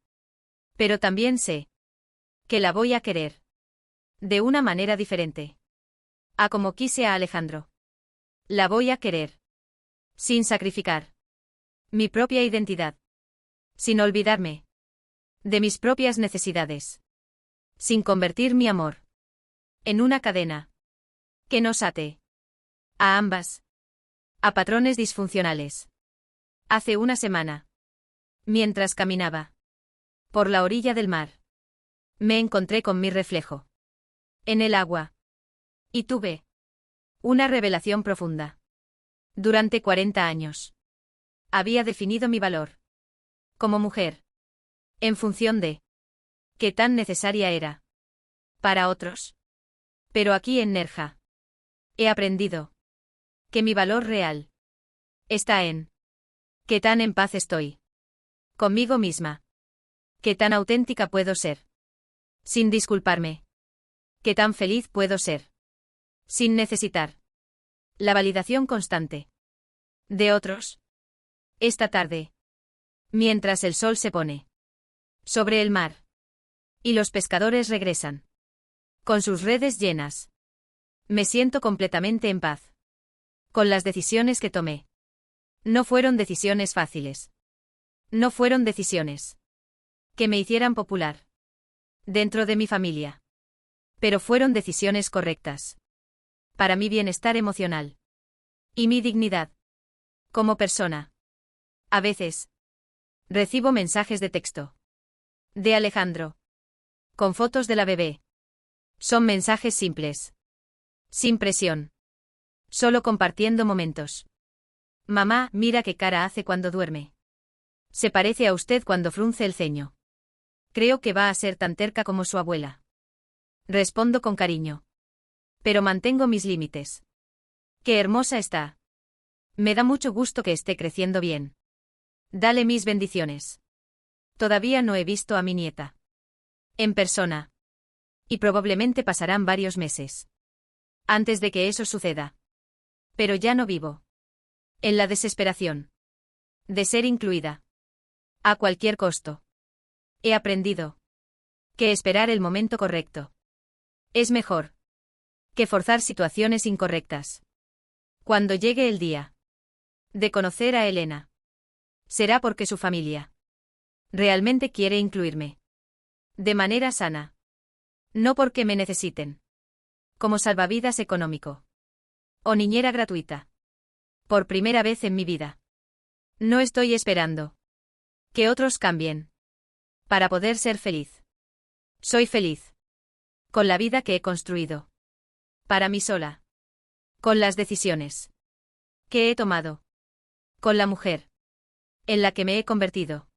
Pero también sé que la voy a querer de una manera diferente a como quise a Alejandro. La voy a querer sin sacrificar mi propia identidad, sin olvidarme de mis propias necesidades, sin convertir mi amor en una cadena que nos ate a ambas a patrones disfuncionales. Hace una semana, mientras caminaba por la orilla del mar, me encontré con mi reflejo en el agua y tuve una revelación profunda. Durante 40 años había definido mi valor como mujer en función de qué tan necesaria era para otros. Pero aquí en Nerja he aprendido que mi valor real está en qué tan en paz estoy conmigo misma, qué tan auténtica puedo ser sin disculparme, qué tan feliz puedo ser sin necesitar la validación constante de otros. Esta tarde, mientras el sol se pone sobre el mar y los pescadores regresan con sus redes llenas, me siento completamente en paz con las decisiones que tomé. No fueron decisiones fáciles. No fueron decisiones que me hicieran popular dentro de mi familia. Pero fueron decisiones correctas para mi bienestar emocional y mi dignidad como persona. A veces recibo mensajes de texto de Alejandro con fotos de la bebé. Son mensajes simples, sin presión, solo compartiendo momentos. Mamá, mira qué cara hace cuando duerme. Se parece a usted cuando frunce el ceño. Creo que va a ser tan terca como su abuela. Respondo con cariño. Pero mantengo mis límites. Qué hermosa está. Me da mucho gusto que esté creciendo bien. Dale mis bendiciones. Todavía no he visto a mi nieta en persona. Y probablemente pasarán varios meses antes de que eso suceda. Pero ya no vivo en la desesperación de ser incluida a cualquier costo. He aprendido que esperar el momento correcto es mejor que forzar situaciones incorrectas. Cuando llegue el día de conocer a Elena, será porque su familia realmente quiere incluirme de manera sana. No porque me necesiten como salvavidas económico o niñera gratuita. Por primera vez en mi vida. No estoy esperando que otros cambien para poder ser feliz. Soy feliz con la vida que he construido para mí sola, con las decisiones que he tomado, con la mujer en la que me he convertido.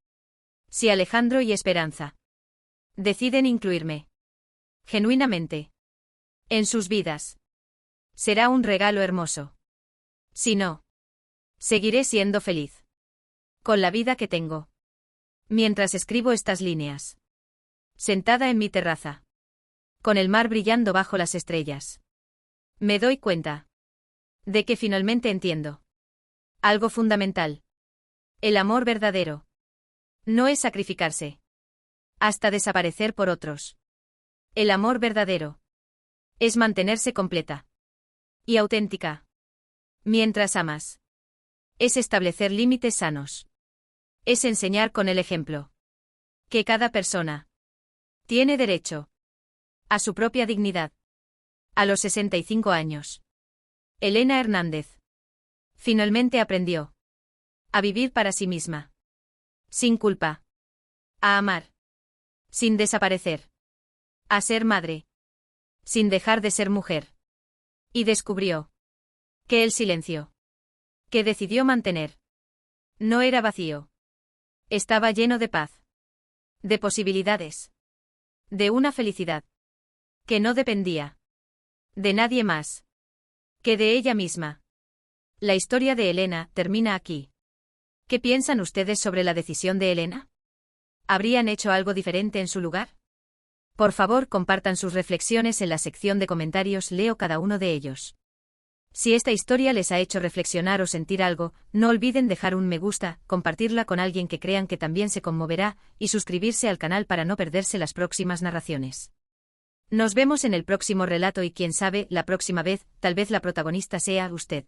Si Alejandro y Esperanza deciden incluirme genuinamente en sus vidas, será un regalo hermoso. Si no, seguiré siendo feliz con la vida que tengo. Mientras escribo estas líneas, sentada en mi terraza, con el mar brillando bajo las estrellas, me doy cuenta de que finalmente entiendo algo fundamental. El amor verdadero no es sacrificarse hasta desaparecer por otros. El amor verdadero es mantenerse completa y auténtica mientras amas. Es establecer límites sanos. Es enseñar con el ejemplo que cada persona tiene derecho a su propia dignidad. A los 65 años, Elena Hernández finalmente aprendió a vivir para sí misma, sin culpa, a amar, sin desaparecer, a ser madre, sin dejar de ser mujer. Y descubrió que el silencio que decidió mantener no era vacío. Estaba lleno de paz, de posibilidades, de una felicidad que no dependía de nadie más que de ella misma. La historia de Elena termina aquí. ¿Qué piensan ustedes sobre la decisión de Elena? ¿Habrían hecho algo diferente en su lugar? Por favor, compartan sus reflexiones en la sección de comentarios, leo cada uno de ellos. Si esta historia les ha hecho reflexionar o sentir algo, no olviden dejar un me gusta, compartirla con alguien que crean que también se conmoverá, y suscribirse al canal para no perderse las próximas narraciones. Nos vemos en el próximo relato y quién sabe, la próxima vez, tal vez la protagonista sea usted.